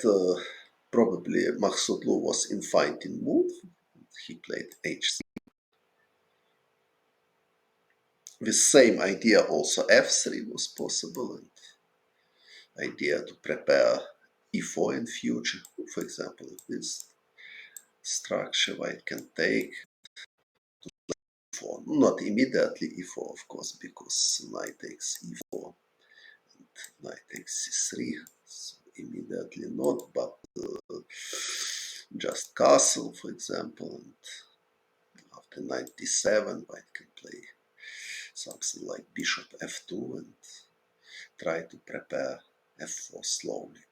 probably Maksudlu was in fighting move. He played h6. With same idea also f3 was possible, and idea to prepare e4 in future. For example, if this structure white can take e4, not immediately e4 of course, because knight takes e4 and knight takes c3, so immediately not, but just castle for example, and after knight d7 white can play something like bishop f2 and try to prepare f4 slowly,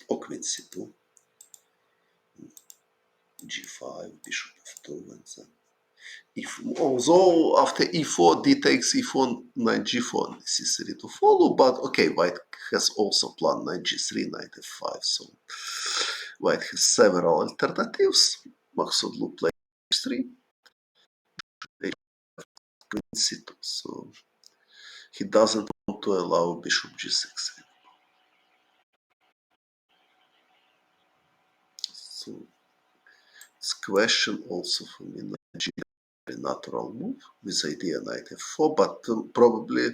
or queen c2, g5, bishop f2, and then if, although after e4 d takes e4, knight g4 necessary to follow, but okay, white has also planned knight g3, knight f5, so white has several alternatives. Maksudlu plays h3, queen c2, so he doesn't want to allow bishop g6. So it's question also for me, knight g, a natural move with idea knight f4, but probably,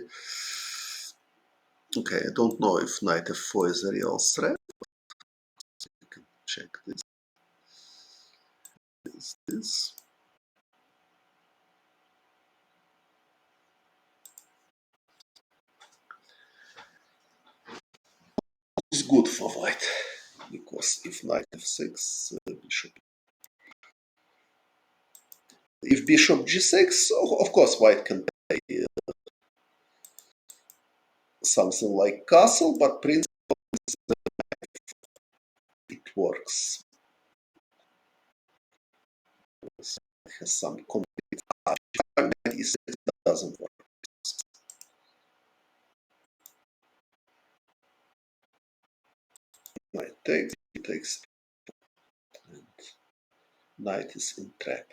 okay, I don't know if knight f4 is a real threat. You can check this. This. It's good for white, because if knight f6, bishop. If bishop g6, of course white can play something like castle, but principle it works. It has some complete it doesn't work. Knight takes, he takes, and knight is in trap.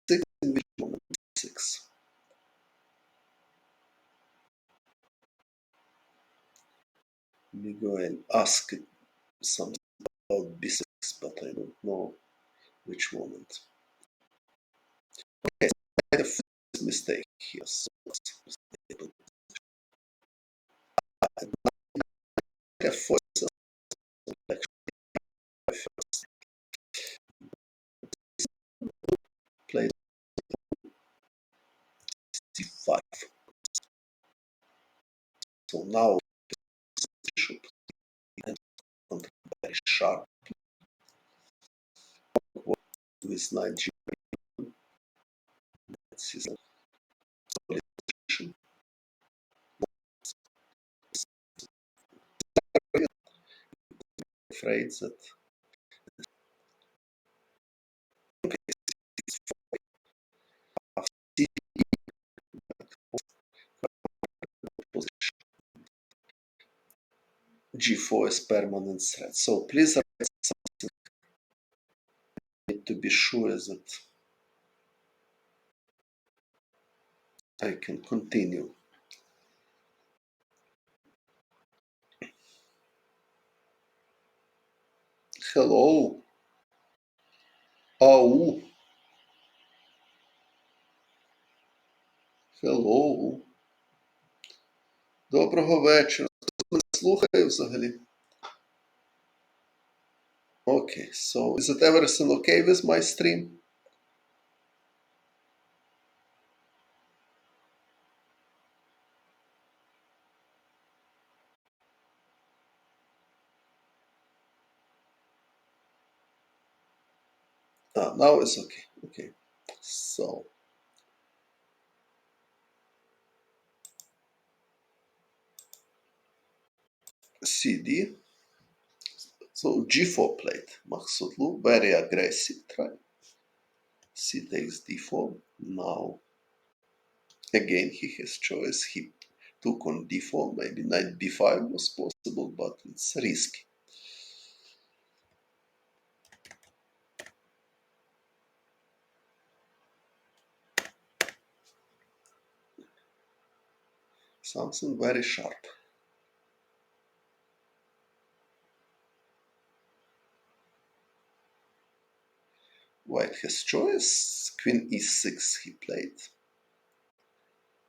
6 in which moment? 6. Miguel asked something about b6, but I don't know which moment. Okay, I have a mistake here. So f4 played c5. So now bishop and very sharp with knight g. This is a solid position. Afraid that g4 is permanent threat. So please write something. I need to be sure that I can continue. Hello. Au. Hello. Доброго вечора. Хто мене слухає взагалі? Okay, so is it everything okay with my stream? Now it's okay. Okay. So CD. So g4 played Maksutlu, very aggressive try. C takes d4. Now again he has choice. He took on d4. Maybe knight b5 was possible, but it's risky. Something very sharp. White has choice. Queen e6 he played.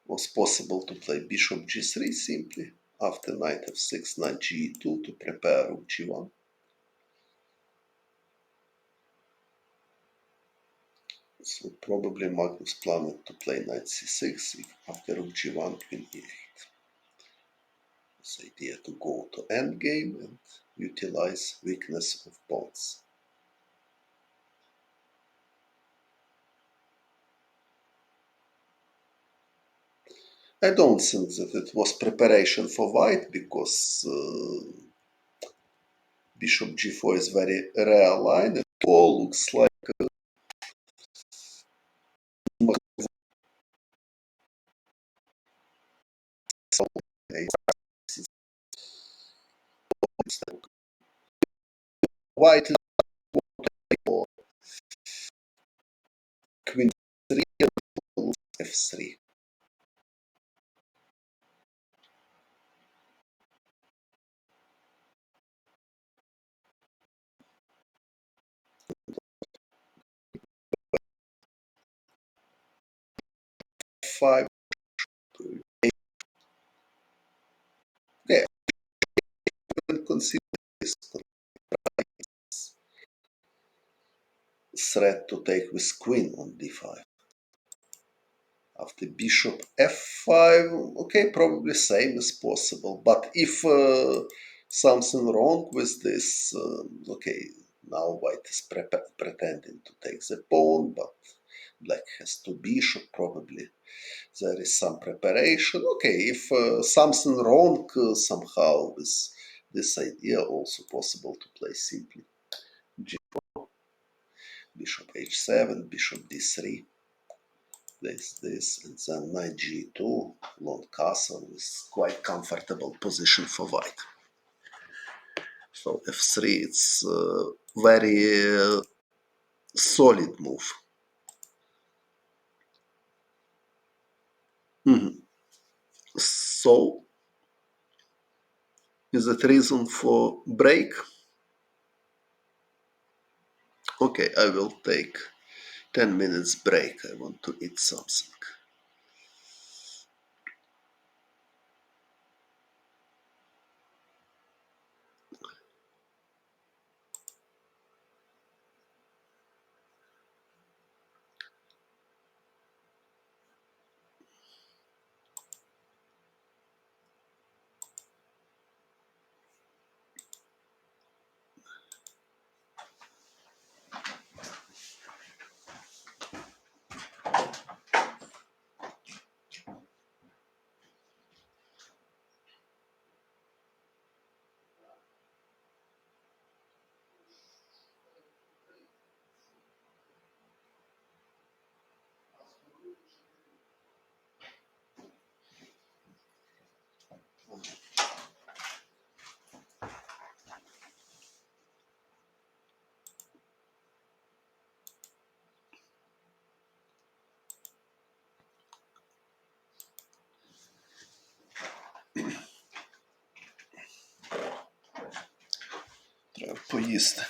Was possible to play bishop g3 simply. After knight f6, knight g2 to prepare rook g1. So probably Magnus planned to play knight c6 after rook g1, queen e8. This idea to go to endgame and utilize weakness of pawns. I don't think that it was preparation for white because bishop g4 is very rare line. It all looks like white or queen 3 f3. F5. Okay, I can consider this threat to take with queen on d5. After bishop f5, okay, probably same is possible. But if something wrong with this, okay, now white is pretending to take the pawn, but black has two bishop, probably there is some preparation. Okay, if something wrong somehow with this idea, also possible to play simply g4, bishop h7, bishop d3. This, and then knight g2, long castle is quite comfortable position for white. So f3, it's a very solid move. So, is it reason for break? Okay, I will take 10 minutes break. I want to eat something. Треба поїсти.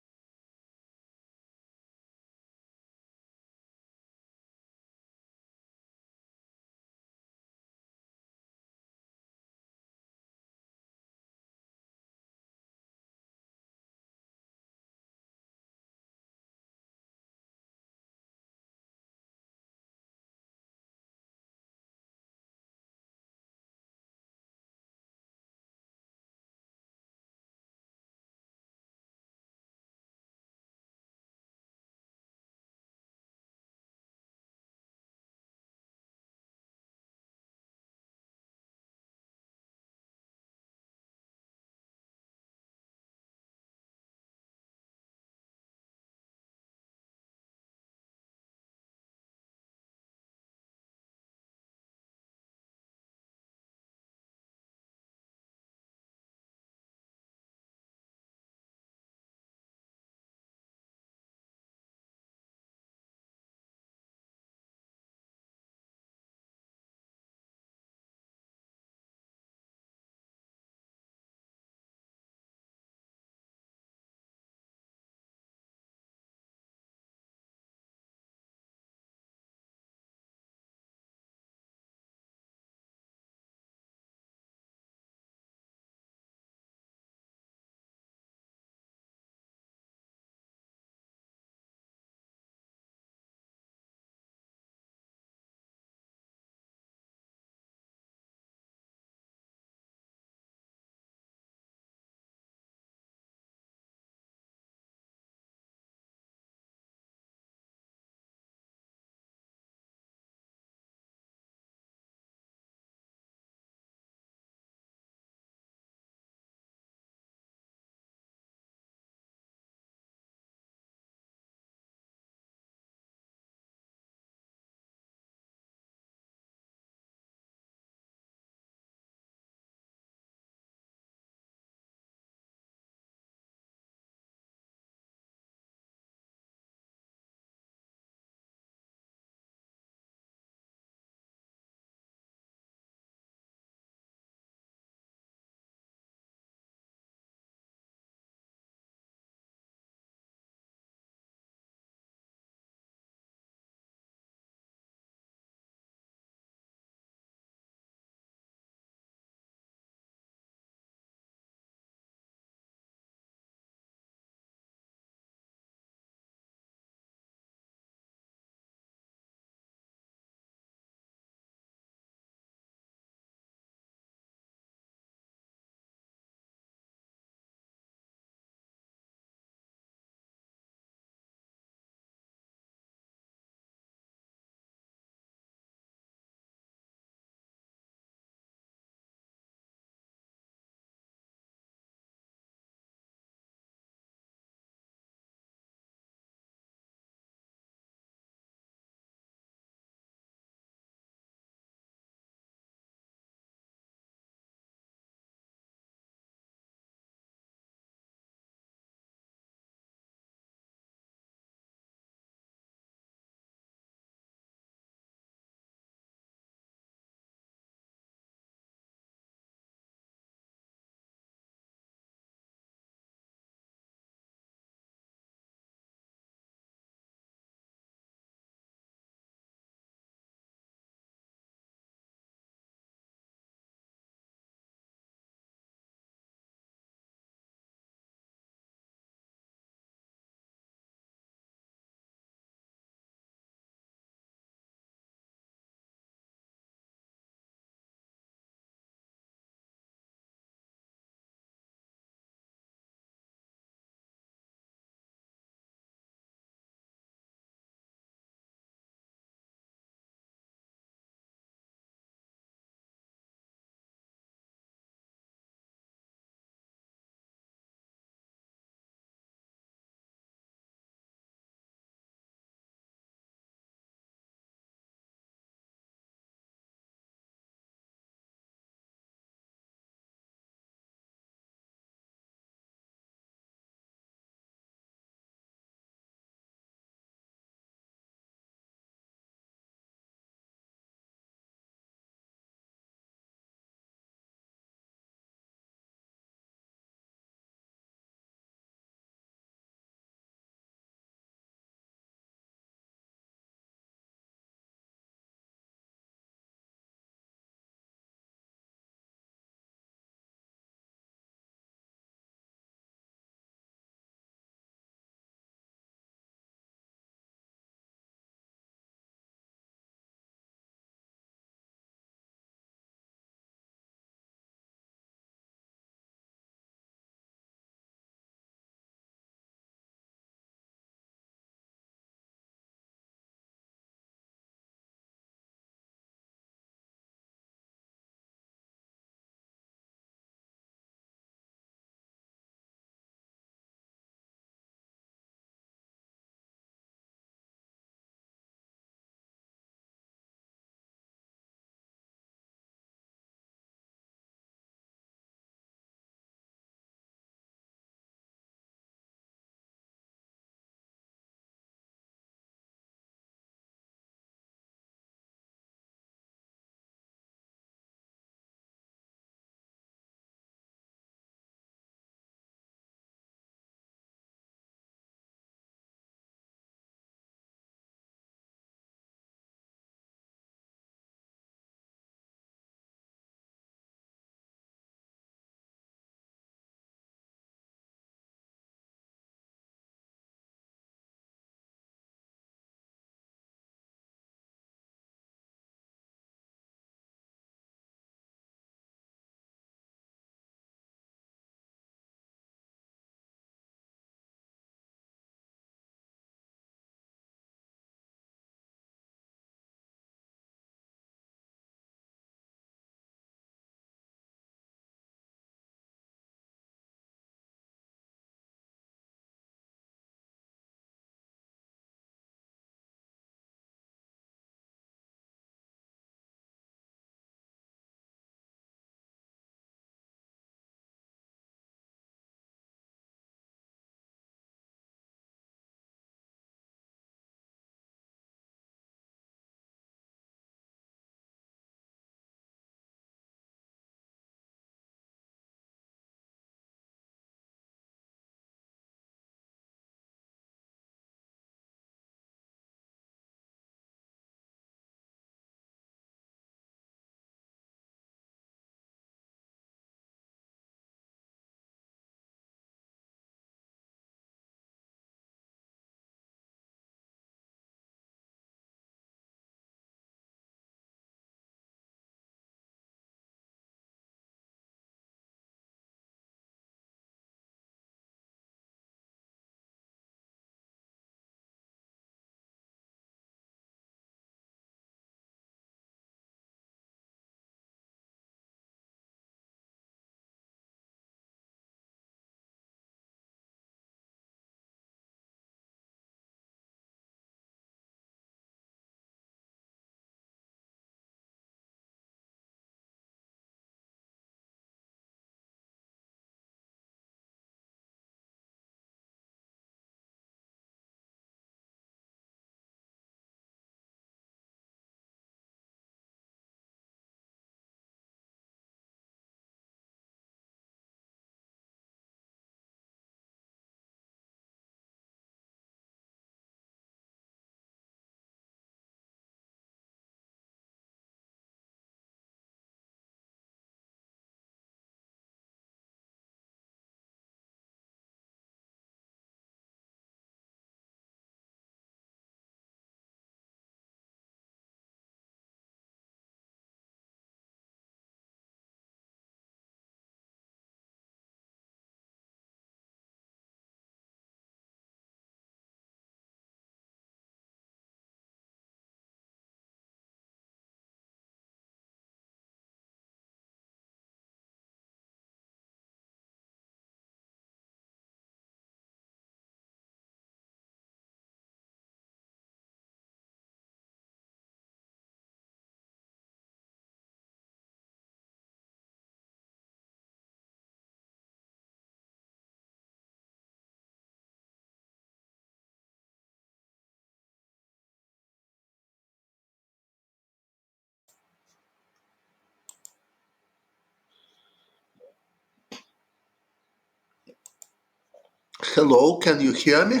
Hello, can you hear me?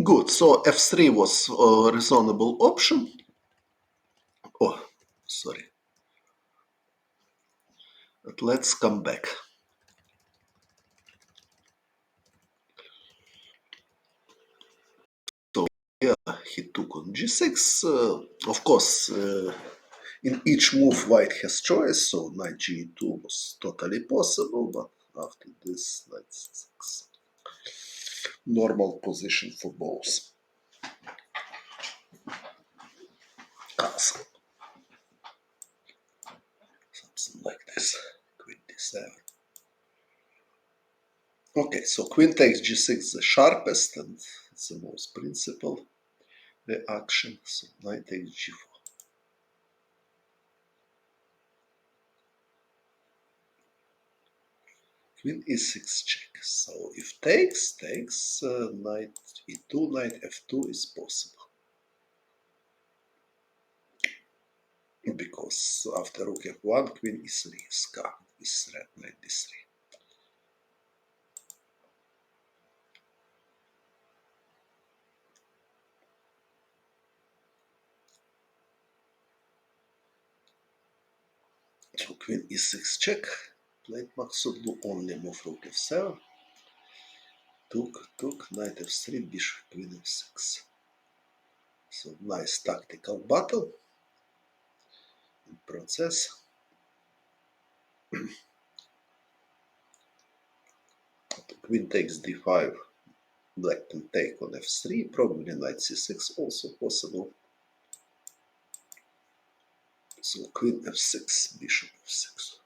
Good. So f3 was a reasonable option. Oh, sorry. But let's come back. So here he took on g6. Of course, in each move white has choice, so knight g2 was totally possible, but after this, knight c6. Normal position for both. Castle. Something like this. Queen d7. Okay, so queen takes g6, the sharpest and it's the most principal reaction. So knight takes g4. Queen e6 check. So if takes, knight e2, knight f2 is possible. Because after rook f1, queen e3 is covered with threat knight d3. So queen e6 check. Played Maksudlu, only move rook f7. Took, knight f3, bishop queen f6. So nice tactical battle in process. Queen takes d5. Black can take on f3. Probably knight c6 also possible. So queen f6, bishop f6.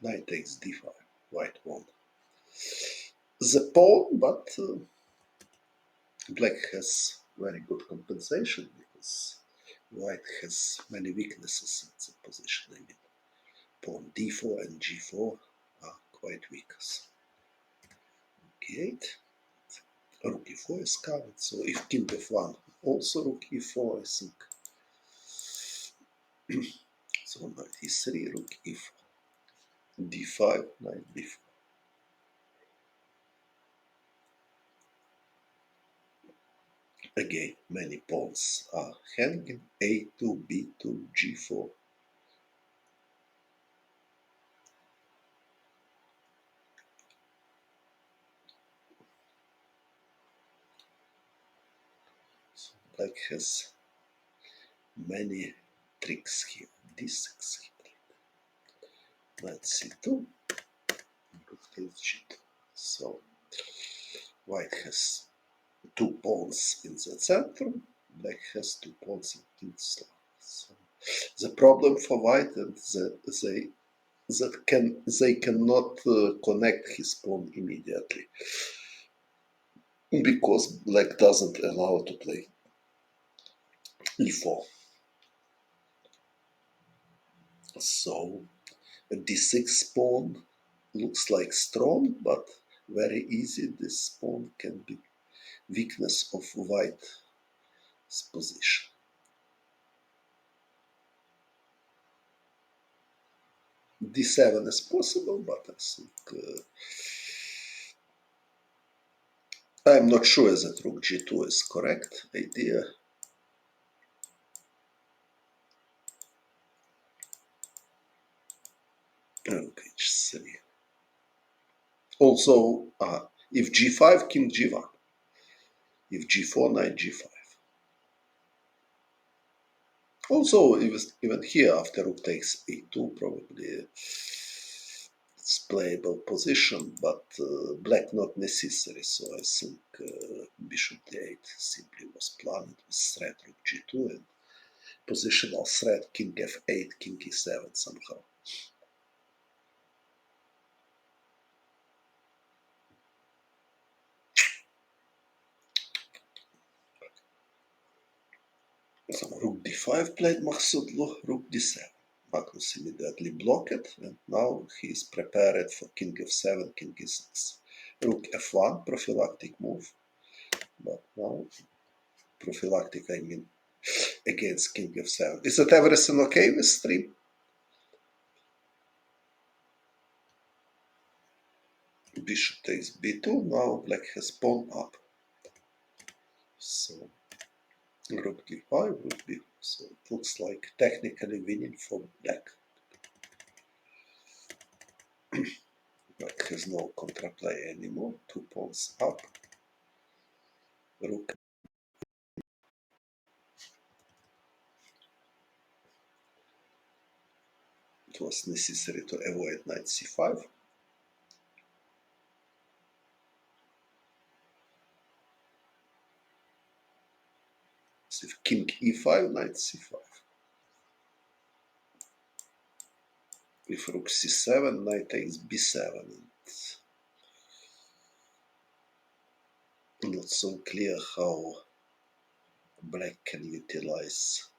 Knight takes d5. White won the pawn, but black has very good compensation because white has many weaknesses in the position. I mean, pawn d4 and g4 are quite weak. Gate. Rook e4 is covered, so if king f1, also rook e4, I think. So knight e3, rook e4, d5, knight b4. Again, many pawns are hanging, a2, b2, g4. So black has many tricks here. d6 here. Knight c2, rook takes g2. So white has two pawns in the center, black has two pawns in the slot. So the problem for white is that they cannot connect his pawn immediately because black doesn't allow to play e4. So a d6 pawn looks like strong, but very easy. This pawn can be weakness of white's position. d7 is possible, but I think I'm not sure that rook g2 is correct idea. Rook h3. Also, if g5, king g1. If g4, knight g5. Also, even here, after rook takes a2, probably it's playable position, but black not necessary. So I think bishop d8 simply was planned with threat rook g2 and positional threat king f8, king e7 somehow. So rook d5 played Maksudlu, rook d7. Magnus immediately blocked it, and now he is prepared for king f7, king e6. Rook f1, prophylactic move, but now prophylactic, I mean, against king f7. Is that everything okay with 3? Bishop takes b2. Now black has pawn up. So rook d5 would be. So it looks like technically winning for black. Black has no contraplay anymore. 2 pawns up. Rook. It was necessary to avoid knight c5. So if king e5, knight c5. If rook c7, knight takes b7. Not so clear how black can utilize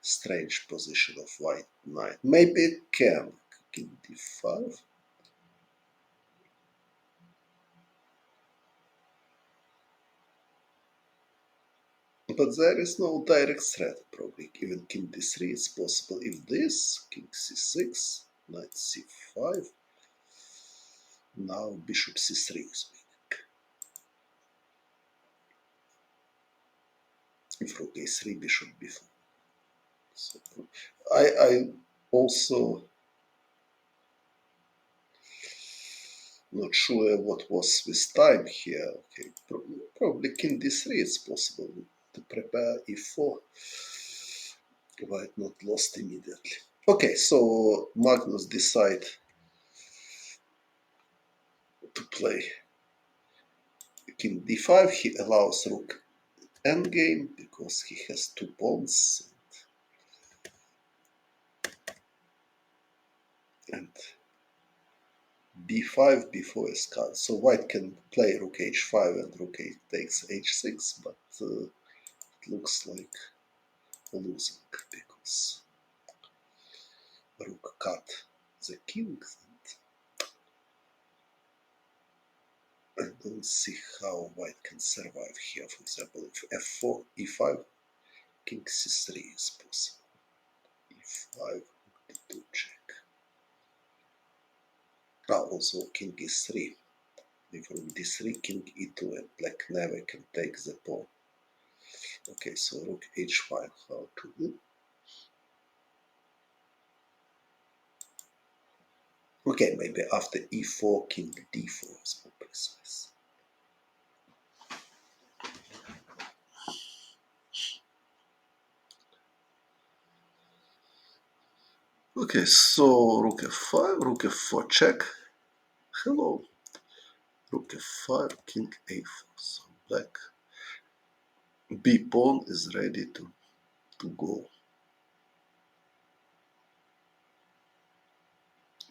strange position of white knight. Maybe it can. King d5. But there is no direct threat, probably. Even king d3 is possible. If this, king c6, knight c5. Now bishop c3 is weak. If rook a3, bishop b4. So I also not sure what was with time here. Okay, probably king d3 is possible to prepare e4. White not lost immediately. Okay, so Magnus decide to play king d5. He allows rook endgame because he has 2 pawns. And b5 before is cut. So white can play rook h5 and rook takes h6, but it looks like losing because rook cut the king. And I don't see how white can survive here. For example, if f4, e5, king c3 is possible. e5, d2 check. Also king e3. If rook d3, king e2, and black never can take the pawn. Okay, so rook h5, how to do? Okay, maybe after e4, king d4 is more precise. Okay, so rook f5, rook f4 check. Hello. Rook f5, king a4. So black b pawn is ready to go.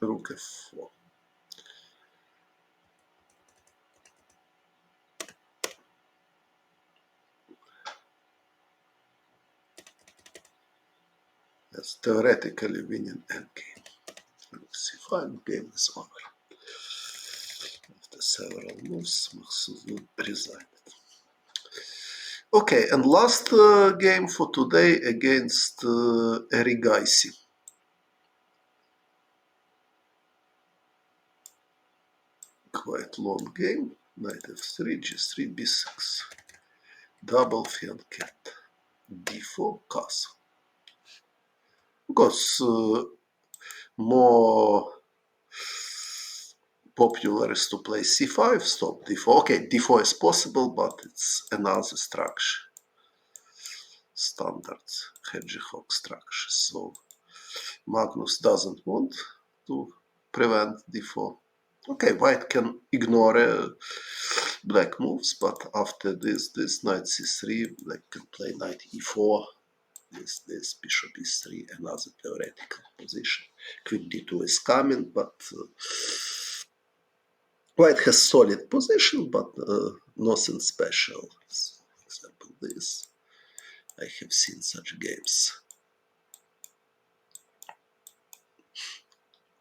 Rook f4. That's theoretically winning endgame. Rook c5, game is over. After several moves, Mahsud resigned. Okay, and last game for today against Erigaisi. Quite long game. Knight f3, g3, b6. Double fianchet. d4, castle. Because more popular is to play c5, stop d4. Okay, d4 is possible, but it's another structure. Standard hedgehog structure. So Magnus doesn't want to prevent d4. Okay, white can ignore black moves, but after this knight c3, black can play knight e4. This bishop e3, another theoretical position. Queen d2 is coming, but white has solid position, but nothing special. So, for example, this. I have seen such games.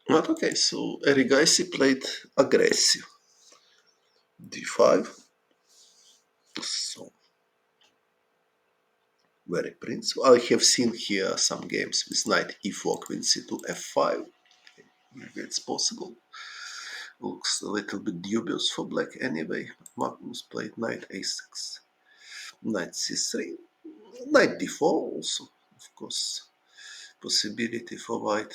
But okay, so Erigaisi played aggressive. d5. So very principal. I have seen here some games with knight e4, queen c2, f5. Maybe it's possible. Looks a little bit dubious for black anyway. Magnus played knight a6, knight c3, knight d4 also, of course. Possibility for white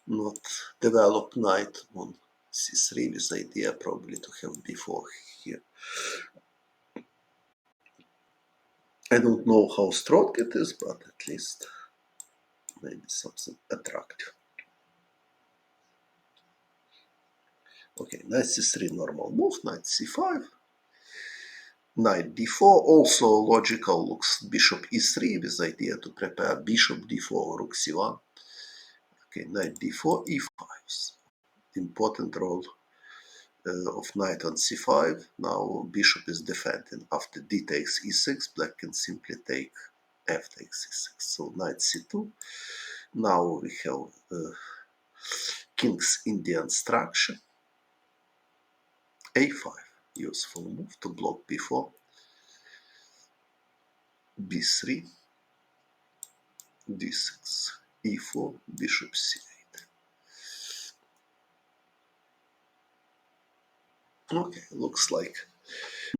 not develop knight on c3 with idea probably to have b4 here. I don't know how strong it is, but at least maybe something attractive. Okay, knight c3 normal move, knight c5, knight d4 also logical, looks bishop e3 with idea to prepare bishop d4, rook c1. Okay, knight d4, e5. Important role of knight on c5. Now bishop is defending. After d takes e6, black can simply take f takes e6. So knight c2. Now we have King's Indian structure. a5, useful move to block b4. b3, d6, e4, bishop c8. Okay, looks like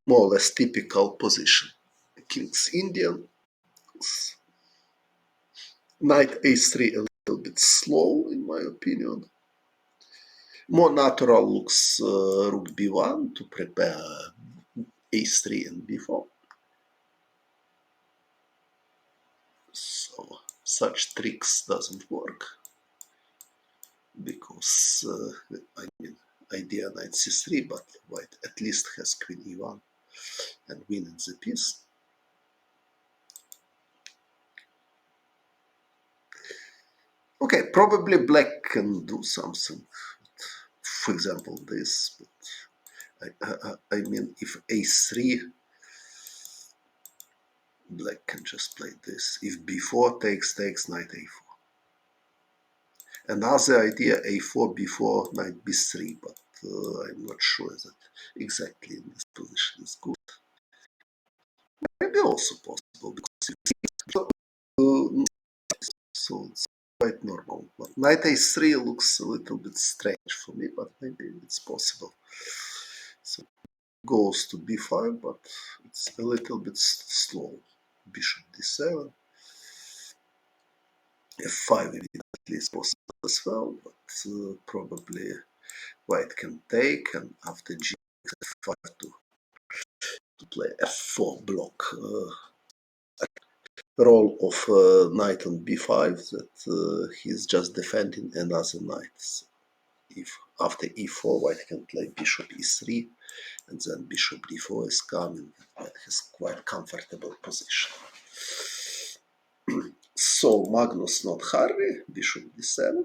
more or less typical position. King's Indian. Knight a3 a little bit slow in my opinion. More natural looks rook b1 to prepare a3 and b4. So such tricks doesn't work because I mean idea knight c3, but white at least has queen e1 and wins the piece. Okay, probably black can do something. For example, this. But I mean, if a3, black can just play this. If b4 takes, knight a4. Another idea, a4, b4, knight b3, but I'm not sure that exactly in this position is good. Maybe also possible because so it's quite normal. But knight a3 looks a little bit strange for me, but maybe it's possible. So goes to b5, but it's a little bit slow. Bishop d7, f5 evidently is possible as well, but probably white can take, and after g f5 to play f4 block. Role of knight on b5 that he's just defending another knight. So if after e4 white can play bishop e3 and then bishop d4 is coming, white has quite comfortable position. So Magnus not hurry, bishop d7.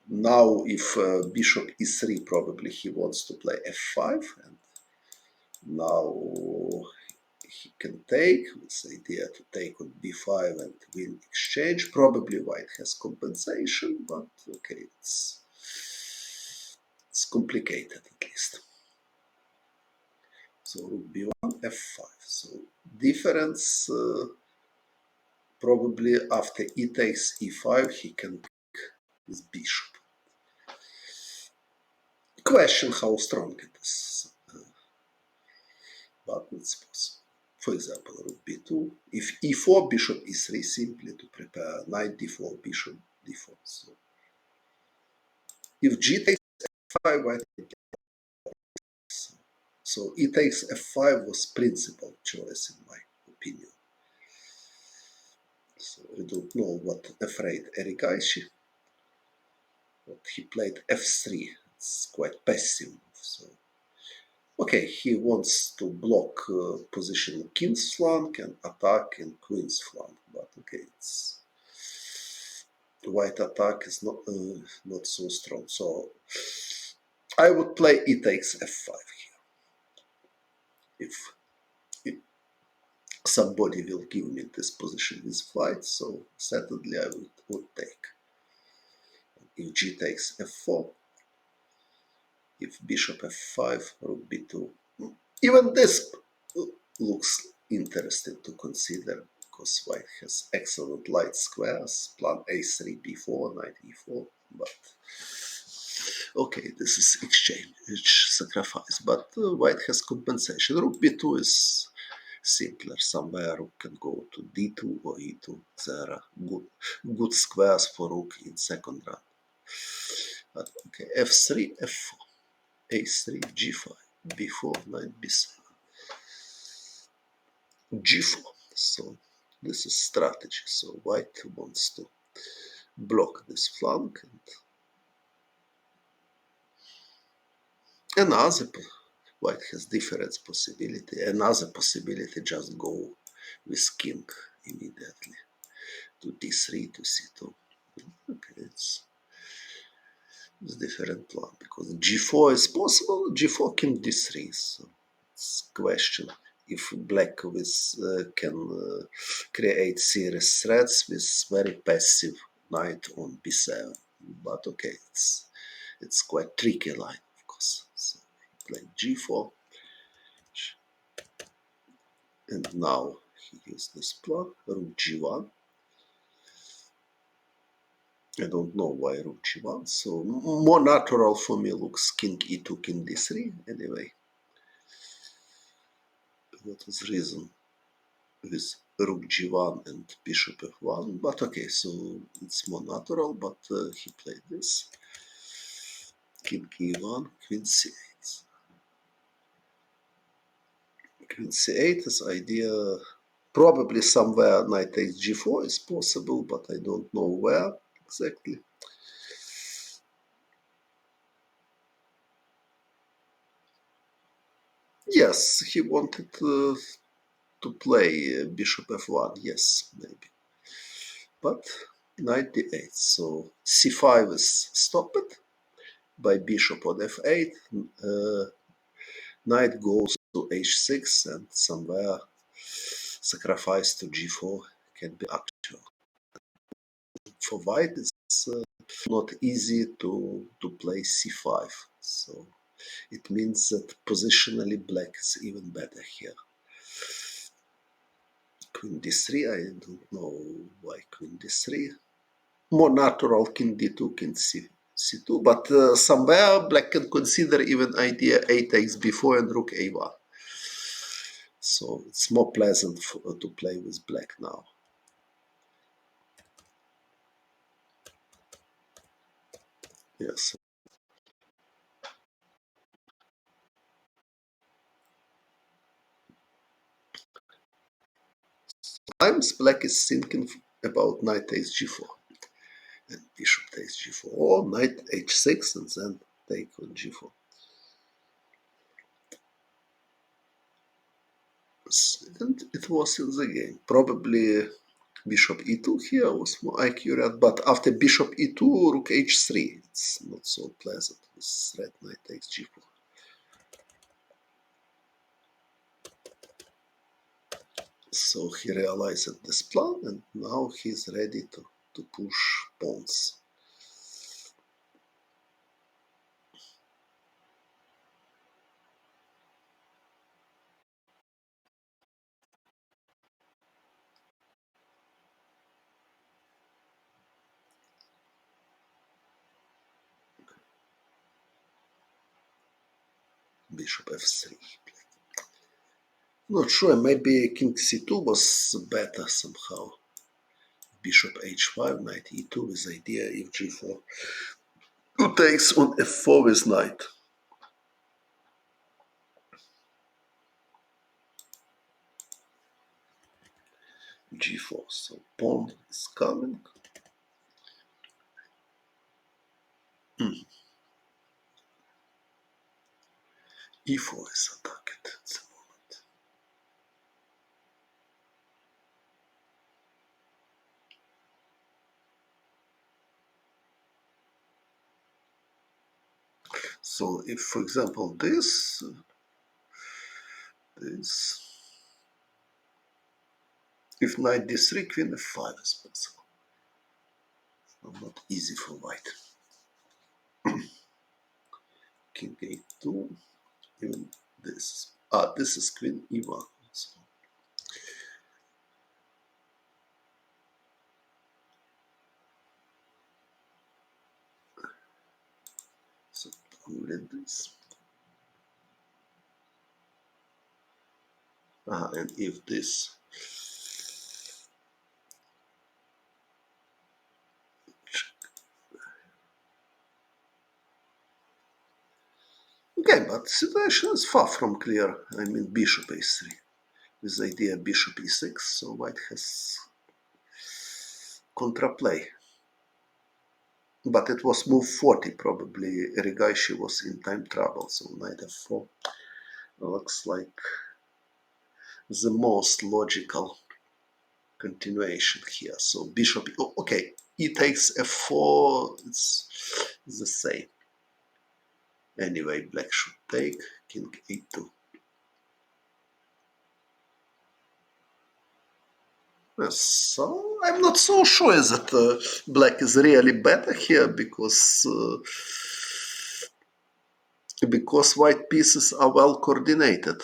Now if bishop e3 probably he wants to play f5, and now he can take with the idea to take on b5 and win exchange. Probably white has compensation, but okay, it's complicated at least. So rook b1, f5. So difference probably after e takes e5 he can pick his bishop. Question how strong it is, but it's possible. For example, rook b2. If e4, bishop e3 simply to prepare knight d4, bishop d4. So if g takes f5, white takes. So e takes f5 was principal choice in my opinion. So I don't know what afraid Erikaishi, but he played f3. It's quite passive move. So okay, he wants to block position in king's flank and attack in queen's flank, but okay, it's white attack is not so strong. So I would play e takes f5 here. If somebody will give me this position with white, so certainly I would take. If g takes f4, if bishop f5, rook b2, even this looks interesting to consider because white has excellent light squares, plan a3, b4, knight e4, but okay, this is exchange, sacrifice, but white has compensation. Rook b2 is simpler. Somewhere rook can go to d2 or e2. There are good squares for rook in second round. But okay, f3, f4, a3, g5, b4, knight b7, g4. So this is strategy. So white wants to block this flank, and another white has different possibility. Another possibility just go with king immediately to d3 to c2. Okay, it's different plan because g4 is possible. G4 king d3. So it's question if black can create serious threats with very passive knight on b7. But okay, it's quite tricky line, of course. So play g4, and now he used this plan, rook g1. I don't know why rook g1, so more natural for me looks king e2, king d3. Anyway, what is reason with rook g1 and bishop f1? But okay, so it's more natural, but he played this. King e1, queen c8. Queen c8 is idea, probably somewhere knight takes g4 is possible, but I don't know where exactly. Yes, he wanted to play bishop f1, yes, maybe. But knight d8, so c5 is stopped by bishop on f8. Knight goes to h6, and somewhere sacrifice to g4 can be actual. For white, it's not easy to play c5, so it means that positionally black is even better here. Queen d3, I don't know why queen d3. More natural king d2, king c2, but somewhere black can consider even idea a takes b4 and rook a1. So it's more pleasant to play with black now. Yes. Sometimes black is thinking about knight takes g4 and bishop takes g4, or knight h6 and then take on g4. And it was in the game. Probably bishop e2 here was more accurate, but after bishop e2, rook h3, it's not so pleasant with threat knight takes g4. So he realized this plan, and now he's ready to push pawns. Bishop f3. Not sure, maybe king c2 was better somehow. Bishop h5, knight e2 with idea if g4. Who takes on f4 with knight? g4, so pawn is coming. e4 is attacked at the moment. So if, for example, this, if knight d3, queen f5 is possible. Not easy for white. King a2, even this. This is queen e1. So Only this. And if this. Okay, but situation is far from clear. I mean, bishop a3 with the idea bishop e6, so white has contraplay. But it was move 40, probably Rigaishi was in time trouble, so knight f4 looks like the most logical continuation here. So bishop, okay, e takes f4, it's the same. Anyway, black should take, king a2. Yes, so I'm not so sure that black is really better here because white pieces are well coordinated.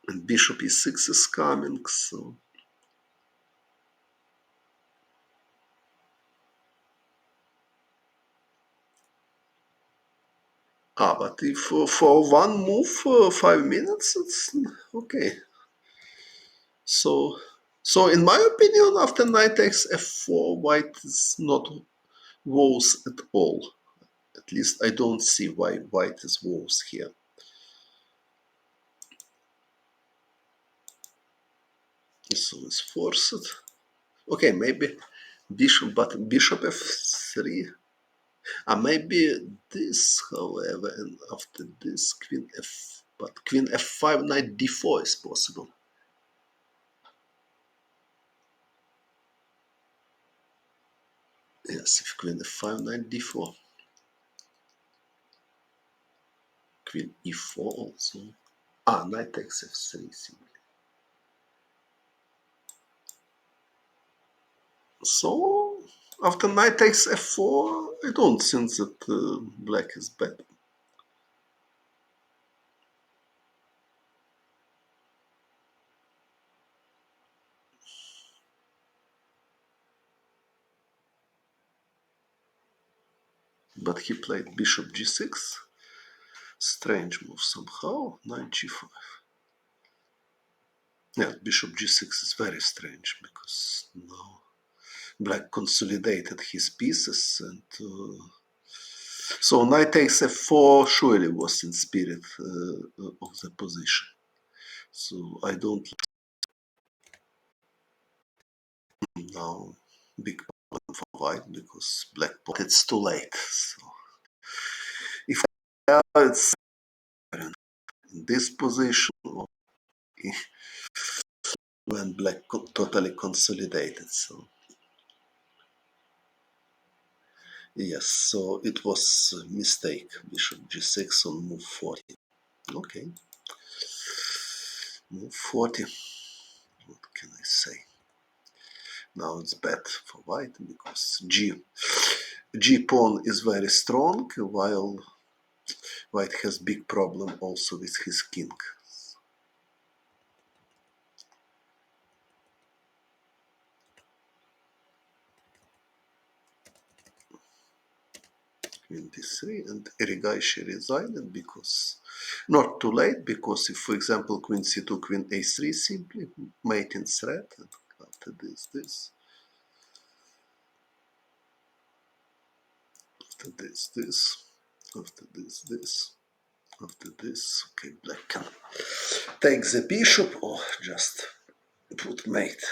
And bishop e6 is coming, so. But if for one move 5 minutes, it's okay. So in my opinion, after knight takes f4, white is not worse at all. At least I don't see why white is worse here. So it's forced. Okay, maybe bishop, but bishop f3. Maybe this, however, and after this queen f, but queen f5, knight d4 is possible. Yes, if queen f5, knight d4. Queen e4 also. Knight takes f3 simply. So, after knight takes f4, I don't think that black is better. But he played bishop g6. Strange move somehow. Knight g5. Yeah, bishop g6 is very strange because now black consolidated his pieces and so knight takes f4 surely was in spirit of the position. So I don't now big problem for white because black it's too late. So if it's in this position or when black totally consolidated. So yes, so it was a mistake. Bishop g6 on move 40. Okay, move 40. What can I say? Now it's bad for white because G pawn is very strong, while white has big problem also with his king. Queen d3 and Rigaishi resigned because not too late, because if for example queen c2, queen a3 simply mate in threat, and after this, after this, after this, after this, okay, black can take the bishop or just put mate.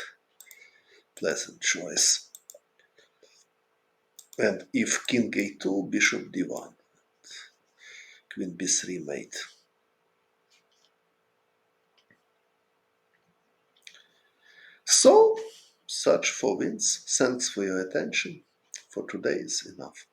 Pleasant choice. And if king a2, bishop d1, queen b3 mate. So, such for wins. Thanks for your attention. For today is enough.